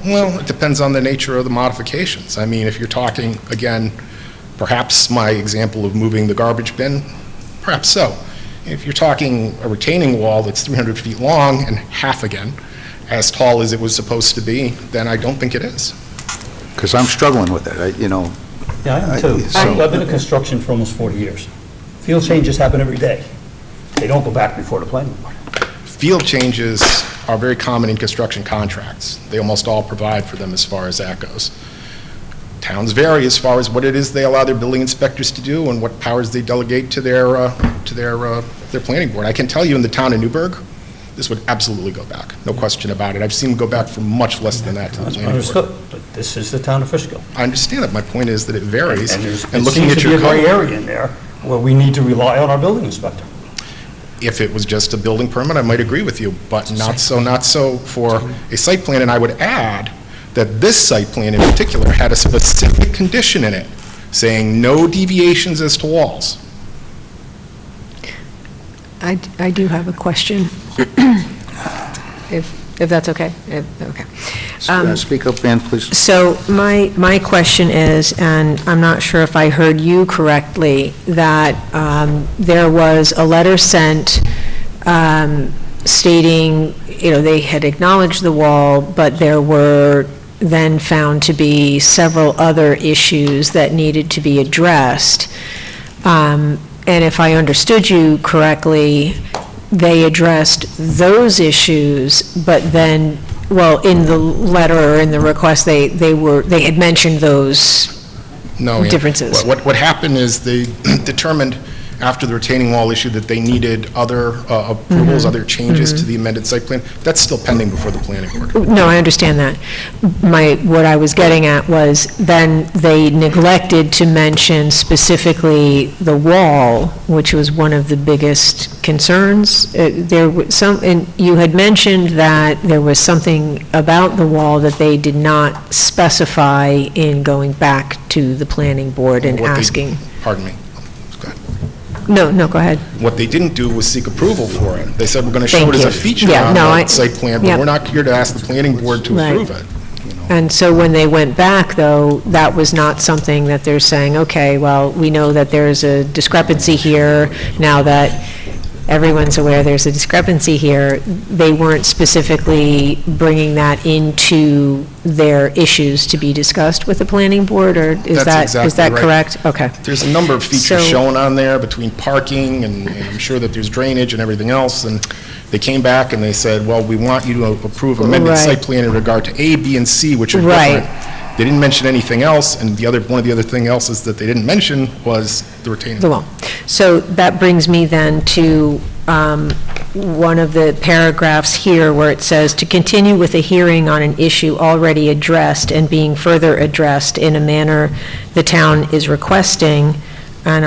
Well, it depends on the nature of the modifications. I mean, if you're talking, again, perhaps my example of moving the garbage bin, perhaps so. If you're talking a retaining wall that's 300 feet long and half again, as tall as it was supposed to be, then I don't think it is.
Because I'm struggling with it,
Yeah, I am too. I've been in construction for almost 40 years. Field changes happen every day. They don't go back before the planning board.
Field changes are very common in construction contracts. They almost all provide for them as far as that goes. Towns vary as far as what it is they allow their building inspectors to do and what powers they delegate to their planning board. I can tell you in the town of Newburgh, this would absolutely go back, no question about it. I've seen them go back for much less than that to the planning board.
But this is the town of Fishkill.
I understand that. My point is that it varies.
And
looking
there seems
at
to be
your
a gray
code,
area in there where we need to rely on our building inspector.
if it was just a building permit, I might agree with you, but not so for a site plan. And I would add that this site plan in particular had a specific condition in it saying no deviations as to walls.
I do have a question, if that's okay. Okay.
Speak up, Ben, please.
So my question is, and I'm not sure if I heard you correctly, that there was a letter sent stating, they had acknowledged the wall, but there were then found to be several other issues that needed to be addressed. And if I understood you correctly, they addressed those issues, but then, well, in the letter or in the request, they had mentioned those differences.
What happened is they determined after the retaining wall issue that they needed other approvals, other changes to the amended site plan. That's still pending before the planning board.
No, I understand that. What I was getting at was then they neglected to mention specifically the wall, which was one of the biggest concerns. There was some, and you had mentioned that there was something about the wall that they did not specify in going back to the planning board and asking.
Pardon me.
No, go ahead.
What they didn't do was seek approval for it. They said, we're going to show
Thank
it as a
you.
feature
Yeah,
on
no,
the site plan, but
yeah.
we're not here to ask the planning board to
Right.
approve it.
And so when they went back, though, that was not something that they're saying, okay, well, we know that there's a discrepancy here, now that everyone's aware there's a discrepancy here, they weren't specifically bringing that into their issues to be discussed with the planning board, or is
That's
that
exactly right.
correct? Okay.
There's a number of features
So-
shown on there between parking, and I'm sure that there's drainage and everything else, and they came back and they said, well, we want you to approve amended
Right.
site plan in regard to A, B, and C, which are
Right.
different. They didn't mention anything else, and one of the other thing else is that they didn't mention was the retaining
The
wall.
wall. So that brings me then to one of the paragraphs here where it says, "To continue with a hearing on an issue already addressed and being further addressed in a manner the town is requesting," and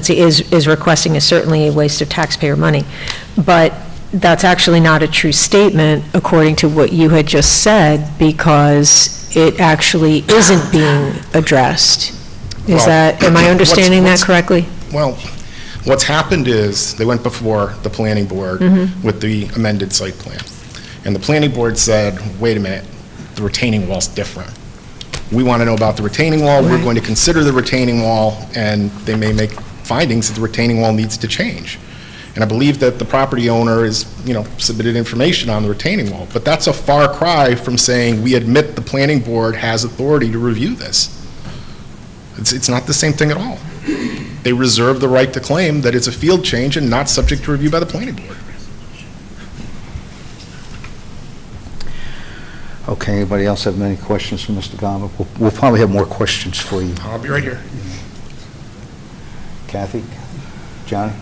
is requesting is certainly a waste of taxpayer money. But that's actually not a true statement, according to what you had just said, because it actually isn't being addressed. Is
Well,
that, am I understanding that
what's-
correctly?
Well, what's happened is, they went before the planning board with the amended site plan. And the planning board said, wait a minute, the retaining wall's different. We want to know about the retaining wall, we're
Right.
going to consider the retaining wall, and they may make findings that the retaining wall needs to change. And I believe that the property owner is, submitted information on the retaining wall. But that's a far cry from saying, we admit the planning board has authority to review this. It's not the same thing at all. They reserve the right to claim that it's a field change and not subject to review by the planning board.
Okay, anybody else have any questions for Mr. Gaba? We'll probably have more questions for you.
I'll be right here.
Kathy? Johnny?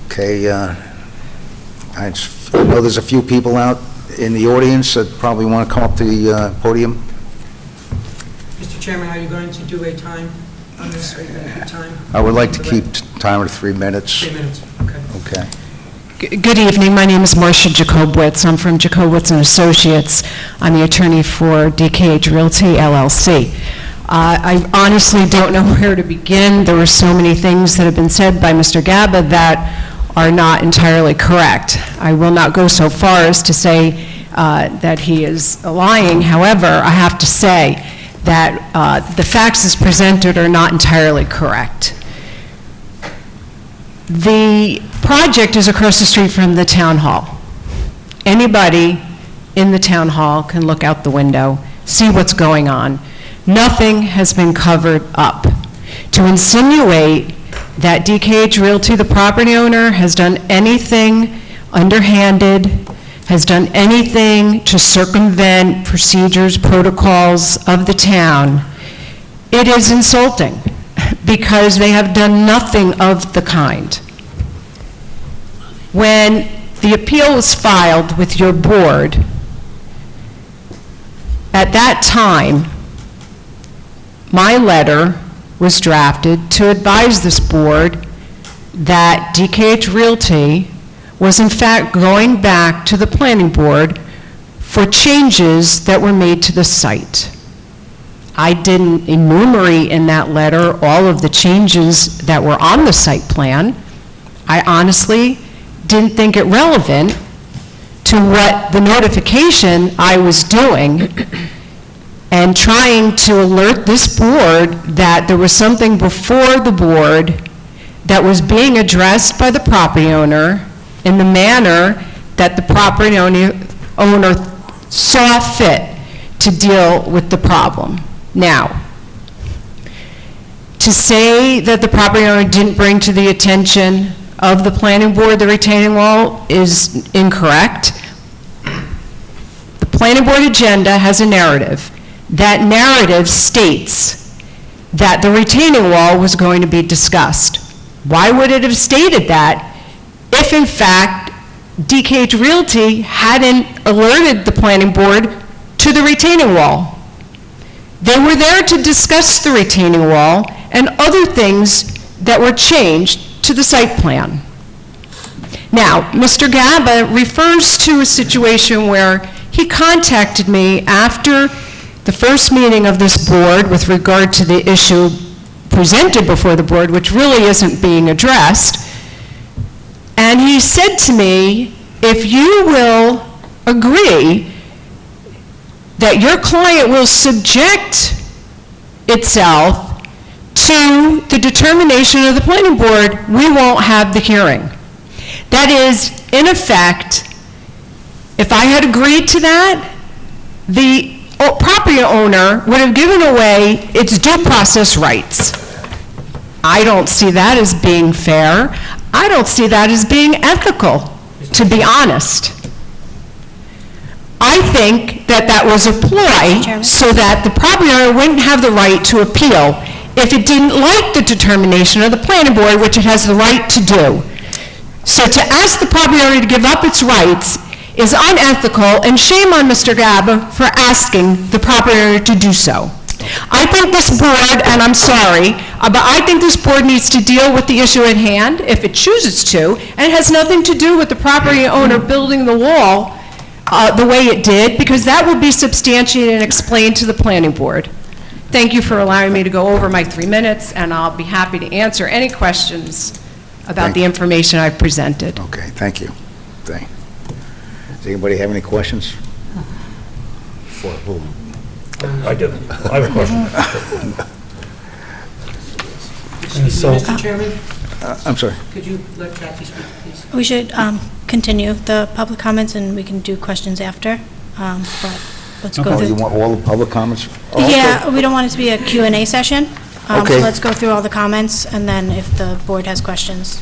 Okay, I know there's a few people out in the audience that probably want to come up to the podium.
Mr. Chairman, are you going to do a time on this? Are you going to keep time?
I would like to keep timer to 3 minutes.
3 minutes, okay.
Okay.
Good evening. My name is Marcia Jacobowitz. I'm from Jacobowitz & Associates. I'm the attorney for DKH Realty LLC. I honestly don't know where to begin. There were so many things that have been said by Mr. Gaba that are not entirely correct. I will not go so far as to say that he is lying. However, I have to say that the facts as presented are not entirely correct. The project is across the street from the town hall. Anybody in the town hall can look out the window, see what's going on. Nothing has been covered up. To insinuate that DKH Realty, the property owner, has done anything underhanded, has done anything to circumvent procedures, protocols of the town, it is insulting, because they have done nothing of the kind. When the appeal was filed with your board, at that time, my letter was drafted to advise this board that DKH Realty was in fact going back to the planning board for changes that were made to the site. I didn't enumerate in that letter all of the changes that were on the site plan. I honestly didn't think it relevant to what the notification I was doing and trying to alert this board that there was something before the board that was being addressed by the property owner in the manner that the property owner saw fit to deal with the problem. Now, to say that the property owner didn't bring to the attention of the planning board the retaining wall is incorrect. The planning board agenda has a narrative. That narrative states that the retaining wall was going to be discussed. Why would it have stated that if, in fact, DKH Realty hadn't alerted the planning board to the retaining wall? They were there to discuss the retaining wall and other things that were changed to the site plan. Now, Mr. Gaba refers to a situation where he contacted me after the first meeting of this board with regard to the issue presented before the board, which really isn't being addressed. And he said to me, if you will agree that your client will subject itself to the determination of the planning board, we won't have the hearing. That is, in effect, if I had agreed to that, the property owner would have given away its due process rights. I don't see that as being fair. I don't see that as being ethical, to be honest. I think that that was a ploy so that the property owner wouldn't have the right to appeal if it didn't like the determination of the planning board, which it has the right to do. So to ask the property owner to give up its rights is unethical, and shame on Mr. Gaba for asking the property owner to do so. I think this board, and I'm sorry, but I think this board needs to deal with the issue at hand, if it chooses to, and it has nothing to do with the property owner building the wall the way it did, because that will be substantiated and explained to the planning board. Thank you for allowing me to go over my 3 minutes, and I'll be happy to answer any questions about the information I've presented.
Okay, thank you. Does anybody have any questions?
For whom? I do. I have a question. So,
Mr. Chairman,
I'm sorry.
could you let Kathy speak, please?
We should continue the public comments, and we can do questions after, but let's go
Oh, you
through.
want all the public comments? Oh, okay.
Yeah, we don't want it to be a Q&A session. So
Okay.
let's go through all the comments, and then if the board has questions.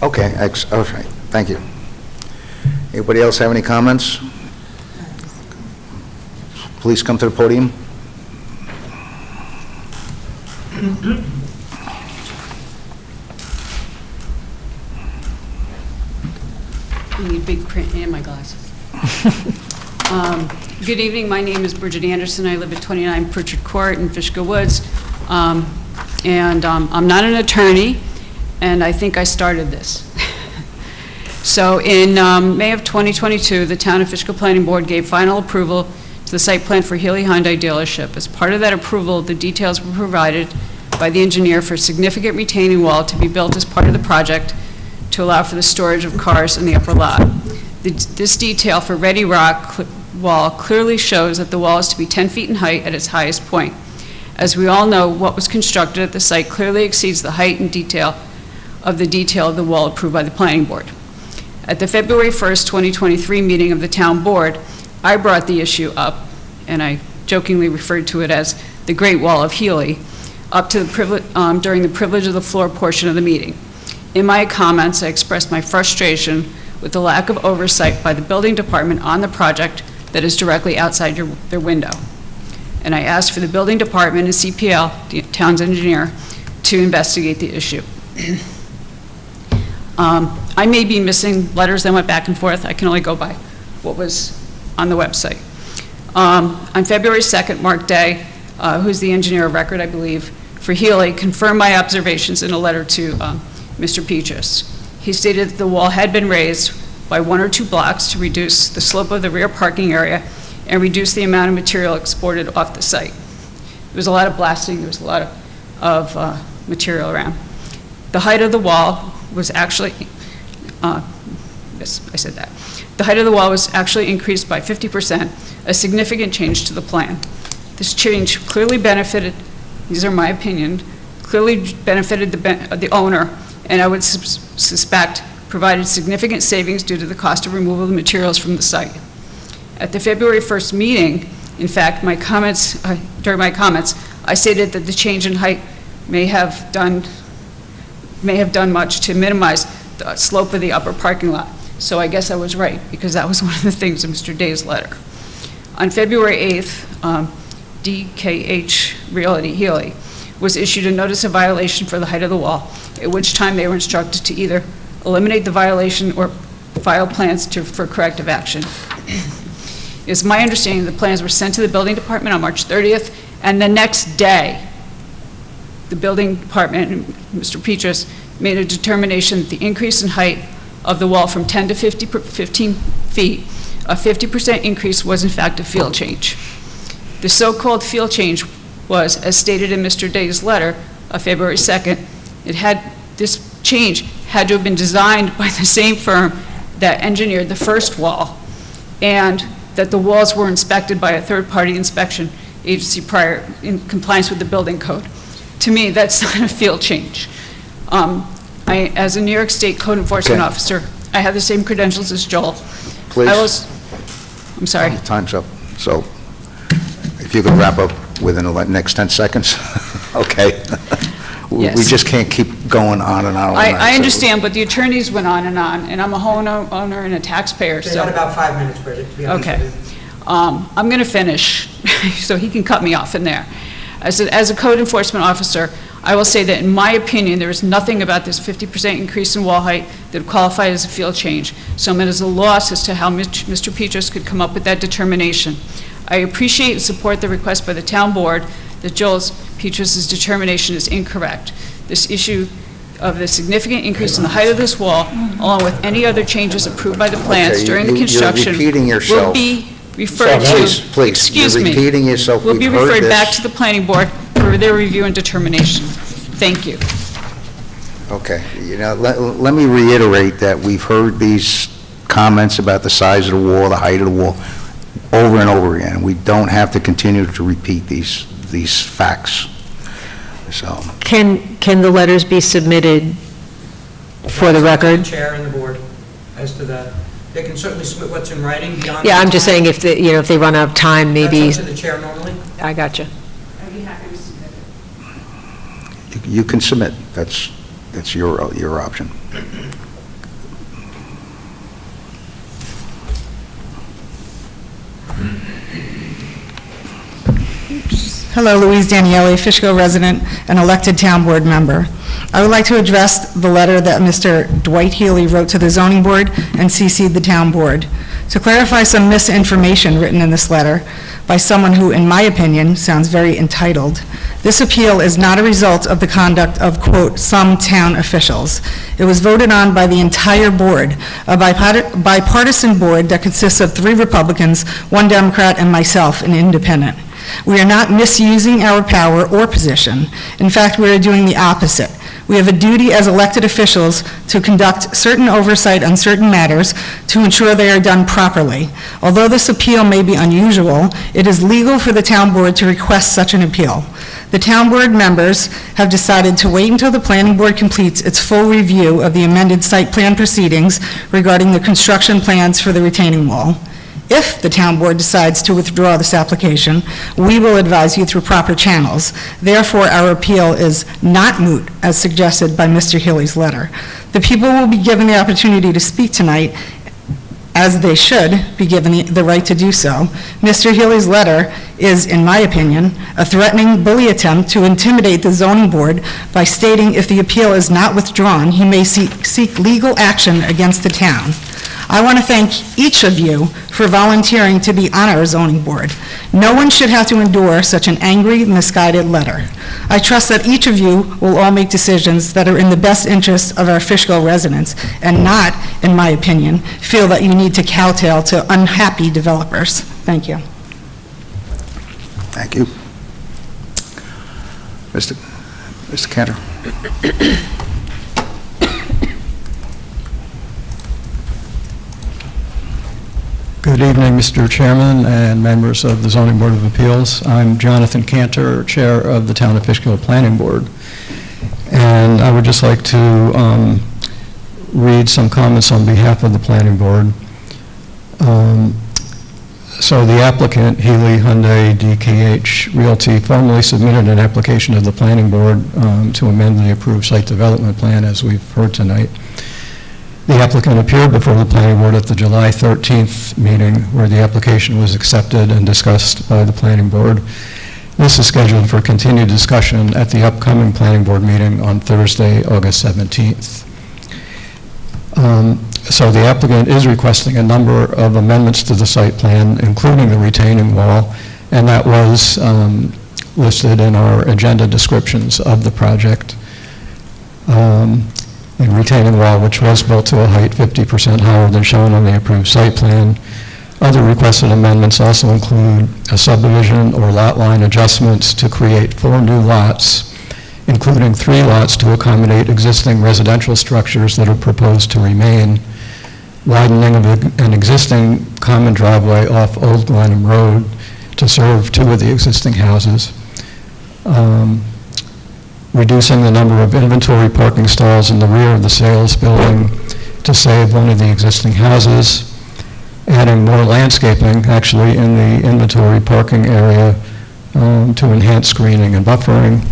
Okay, all right, thank you. Anybody else have any comments? Please come to the podium.
I need big print and my glasses. Good evening, my name is Bridget Anderson. I live at 29 Pritchard Court in Fishkill Woods. I'm not an attorney, and I think I started this. So in May of 2022, the Town of Fishkill Planning Board gave final approval to the site plan for Healy Hyundai dealership. As part of that approval, the details were provided by the engineer for a significant retaining wall to be built as part of the project to allow for the storage of cars in the upper lot. This detail for Ready Rock wall clearly shows that the wall is to be 10 feet in height at its highest point. As we all know, what was constructed at the site clearly exceeds the height and detail of the wall approved by the planning board. At the February 1st, 2023 meeting of the town board, I brought the issue up, and I jokingly referred to it as the Great Wall of Healy, up to the during the privilege of the floor portion of the meeting. In my comments, I expressed my frustration with the lack of oversight by the building department on the project that is directly outside their window. And I asked for the building department and CPL, the town's engineer, to investigate the issue. I may be missing letters that went back and forth. I can only go by what was on the website. On February 2nd, Mark Day, who's the engineer of record, I believe, for Healy, confirmed my observations in a letter to Mr. Peaches. He stated that the wall had been raised by 1 or 2 blocks to reduce the slope of the rear parking area and reduce the amount of material exported off the site. There was a lot of blasting, there was a lot of material around. The height of the wall was actually, yes, I said that. The height of the wall was actually increased by 50%, a significant change to the plan. This change clearly benefited, these are my opinion, clearly benefited the owner, and I would suspect provided significant savings due to the cost of removal of materials from the site. At the February 1st meeting, in fact, during my comments, I stated that the change in height may have done much to minimize the slope of the upper parking lot. So I guess I was right, because that was one of the things in Mr. Day's letter. On February 8th, DKH Realty Healy was issued a notice of violation for the height of the wall, at which time they were instructed to either eliminate the violation or file plans for corrective action. It's my understanding the plans were sent to the building department on March 30th, and the next day, the building department and Mr. Peaches made a determination that the increase in height of the wall from 10 to 15 feet, a 50% increase was in fact a field change. The so-called field change was, as stated in Mr. Day's letter, February 2nd, this change had to have been designed by the same firm that engineered the first wall, and that the walls were inspected by a third-party inspection agency prior, in compliance with the building code. To me, that's not a field change. As a New York State code enforcement
Okay.
officer, I have the same credentials as Joel.
Please.
I'm sorry.
Time's up. So if you could wrap up within the next 10 seconds, okay? We
Yes.
just can't keep going on and on.
I understand, but the attorneys went on, and I'm a homeowner and a taxpayer,
They
so.
got about 5 minutes, Bridget, to be honest
Okay.
with you.
I'm going to finish, so he can cut me off in there. As a code enforcement officer, I will say that in my opinion, there is nothing about this 50% increase in wall height that would qualify as a field change. So I'm at a loss as to how Mr. Petros could come up with that determination. I appreciate and support the request by the town board that Joel Petros' determination is incorrect. This issue of the significant increase in the height of this wall, along with any other changes approved by the plans
Okay,
during the
you're
construction,
repeating
will
yourself.
be referred to.
Please,
Excuse
you're
me.
repeating yourself.
Will be
We've heard
referred back
this.
to the planning board for their review and determination. Thank you.
Okay, let me reiterate that we've heard these comments about the size of the wall, the height of the wall, over and over again. We don't have to continue to repeat these facts. So,
Can the letters be submitted for the record?
Chair and the board, as to that. They can certainly submit what's in writing beyond.
Yeah,
the
I'm just
time.
saying if they run out of time, maybe,
That's up to the chair normally.
I gotcha.
I'd be happy to submit it.
you can submit. That's your option.
Hello, Louise Daniele, Fishkill resident and elected town board member. I would like to address the letter that Mr. Dwight Healy wrote to the zoning board and CC'd the town board. To clarify some misinformation written in this letter by someone who, in my opinion, sounds very entitled, this appeal is not a result of the conduct of, quote, some town officials. It was voted on by the entire board, a bipartisan board that consists of 3 Republicans, 1 Democrat, and myself, an independent. We are not misusing our power or position. In fact, we are doing the opposite. We have a duty as elected officials to conduct certain oversight on certain matters to ensure they are done properly. Although this appeal may be unusual, it is legal for the town board to request such an appeal. The town board members have decided to wait until the planning board completes its full review of the amended site plan proceedings regarding the construction plans for the retaining wall. If the town board decides to withdraw this application, we will advise you through proper channels. Therefore, our appeal is not moot, as suggested by Mr. Healy's letter. The people will be given the opportunity to speak tonight, as they should be given the right to do so. Mr. Healy's letter is, in my opinion, a threatening bully attempt to intimidate the zoning board by stating if the appeal is not withdrawn, he may seek legal action against the town. I want to thank each of you for volunteering to be on our zoning board. No one should have to endure such an angry, misguided letter. I trust that each of you will all make decisions that are in the best interest of our Fishkill residents and not, in my opinion, feel that you need to kowtow to unhappy developers. Thank you.
Thank you. Mr. Cantor.
Good evening, Mr. Chairman and members of the Zoning Board of Appeals. I'm Jonathan Cantor, Chair of the Town of Fishkill Planning Board. And I would just like to read some comments on behalf of the Planning Board. So the applicant, Healy Hyundai DKH Realty, formally submitted an application to the Planning Board to amend the approved site development plan, as we've heard tonight. The applicant appeared before the planning board at the July 13th meeting where the application was accepted and discussed by the planning board. This is scheduled for continued discussion at the upcoming planning board meeting on Thursday, August 17th. So the applicant is requesting a number of amendments to the site plan, including the retaining wall, and that was listed in our agenda descriptions of the project. The retaining wall, which was built to a height 50% higher than shown on the approved site plan. Other requested amendments also include a subdivision or lot line adjustments to create 4 new lots including 3 lots to accommodate existing residential structures that are proposed to remain, widening of an existing common driveway off Old Glenham Road to serve 2 of the existing houses, reducing the number of inventory parking stalls in the rear of the sales building to save 1 of the existing houses, adding more landscaping, actually, in the inventory parking area to enhance screening and buffering,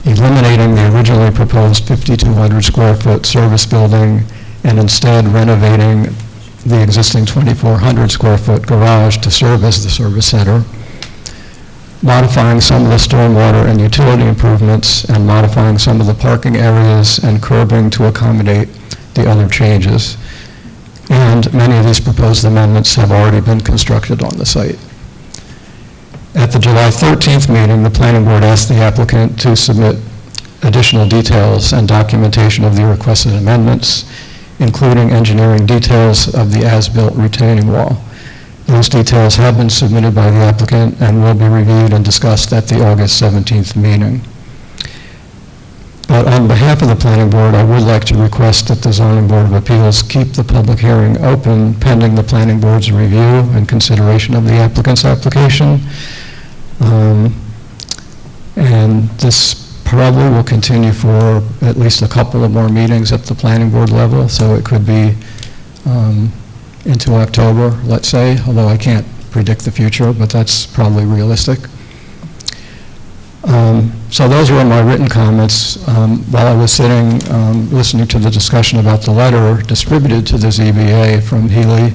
eliminating the originally proposed 5,200 square foot service building and instead renovating the existing 2,400 square foot garage to serve as the service center, modifying some of the stormwater and utility improvements, and modifying some of the parking areas and curbing to accommodate the other changes. And many of these proposed amendments have already been constructed on the site. At the July 13th meeting, the planning board asked the applicant to submit additional details and documentation of the requested amendments, including engineering details of the as-built retaining wall. Those details have been submitted by the applicant and will be reviewed and discussed at the August 17th meeting. But on behalf of the planning board, I would like to request that the zoning board of appeals keep the public hearing open pending the planning board's review and consideration of the applicant's application. And this probably will continue for at least a couple of more meetings at the planning board level, so it could be into October, let's say, although I can't predict the future, but that's probably realistic. So those were my written comments. While I was sitting, listening to the discussion about the letter distributed to the ZBA from Healy,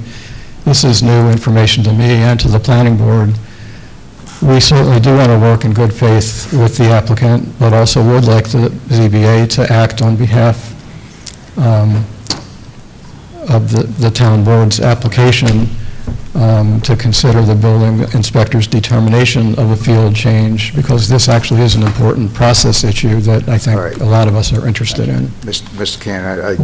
this is new information to me and to the planning board. We certainly do want to work in good faith with the applicant, but also would like the ZBA to act on behalf of the town board's application to consider the building inspector's determination of a field change, because this actually is an important process issue that I think a lot of us are interested in.
Mr. Cannon,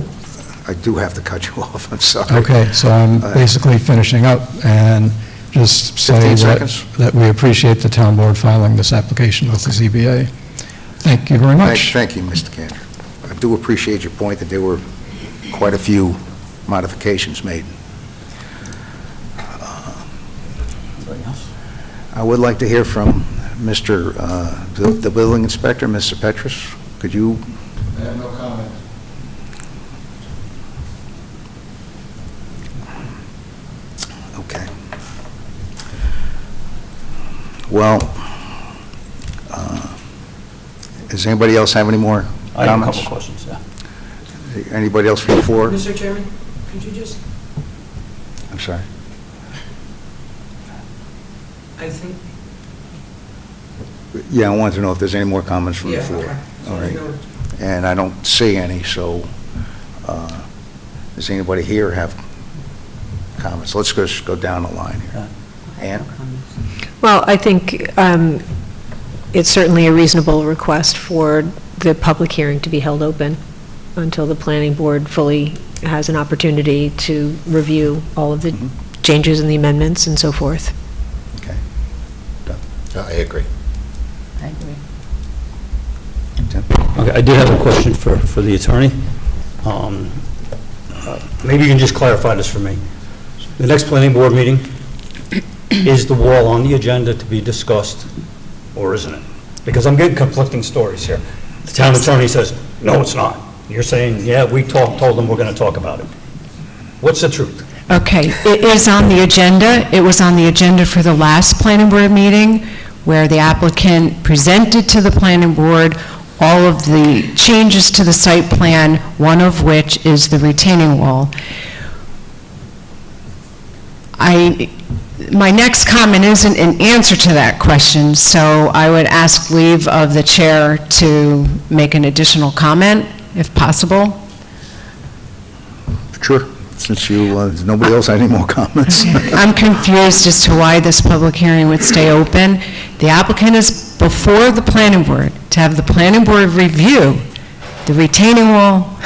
I do have to cut you off, I'm sorry.
Okay, so I'm basically finishing up and just say that we appreciate the town board filing this application with the ZBA. Thank you very much.
Thank you, Mr. Cantor. I do appreciate your point that there were quite a few modifications made. I would like to hear from Mr. The building inspector, Mr. Petrus. Could you?
I have no comment.
Okay. Well, does anybody else have any more comments?
I have a couple questions, yeah.
Anybody else from the floor?
Mr. Chairman, could you just,
I'm sorry.
I think,
Yeah, I wanted to know if there's any more comments from the
yeah,
floor.
okay. So
All right.
no-
And I don't see any, so does anybody here have comments? Let's just go down the line here. Ann?
Well, I think it's certainly a reasonable request for the public hearing to be held open until the planning board fully has an opportunity to review all of the changes and the amendments and so forth.
Okay.
I agree.
I agree.
Okay, I did have a question for the attorney. Maybe you can just clarify this for me. The next planning board meeting, is the wall on the agenda to be discussed, or isn't it? Because I'm getting conflicting stories here. The town attorney says, no, it's not. You're saying, yeah, we told them we're going to talk about it. What's the truth?
Okay, it is on the agenda. It was on the agenda for the last planning board meeting, where the applicant presented to the planning board all of the changes to the site plan, one of which is the retaining wall. My next comment isn't an answer to that question, so I would ask leave of the chair to make an additional comment, if possible.
Sure. Since nobody else had any more comments.
I'm confused as to why this public hearing would stay open. The applicant is before the planning board to have the planning board review the retaining wall,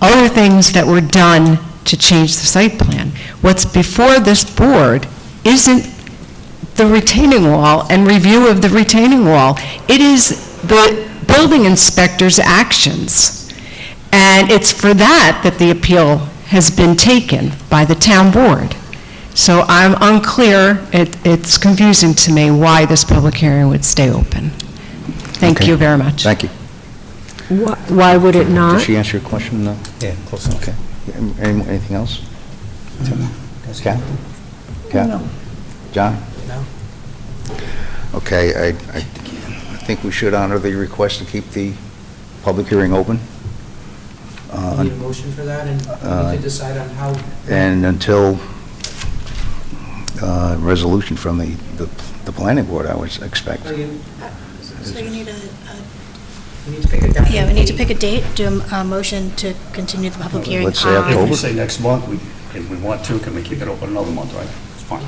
other things that were done to change the site plan. What's before this board isn't the retaining wall and review of the retaining wall. It is the building inspector's actions. And it's for that that the appeal has been taken by the town board. So I'm unclear, it's confusing to me why this public hearing would stay open. Thank
Okay.
you very much.
Thank you.
Why would it
Did
not?
she answer your question? No?
Yeah, close enough.
Okay. Anything else? Kat? Kat? John?
No.
Okay, I think we should honor the request to keep the public hearing open.
You need a motion for that, and we can decide on how.
And until resolution from the planning board, I would expect.
So you need
We need to pick a definite
yeah, we need to
date.
pick a date, do a motion to continue the public hearing
Let's say
on.
If
October.
we say next month, if we want to, can we keep it open another month, right? It's fine.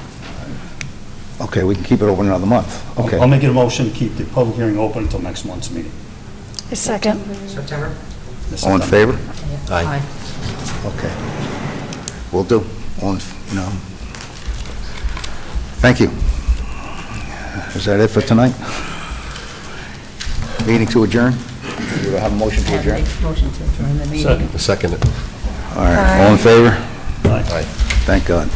Okay, we can keep it open another month. Okay.
I'll make it a motion to keep the public hearing open until next month's meeting.
A second.
September?
All in favor?
Aye.
Okay. Will do. Thank you. Is that it for tonight? Meeting to adjourn? Do I have a motion to adjourn?
Motion to adjourn the meeting.
Second.
Second.
All right, all in favor?
Aye.
Thank God.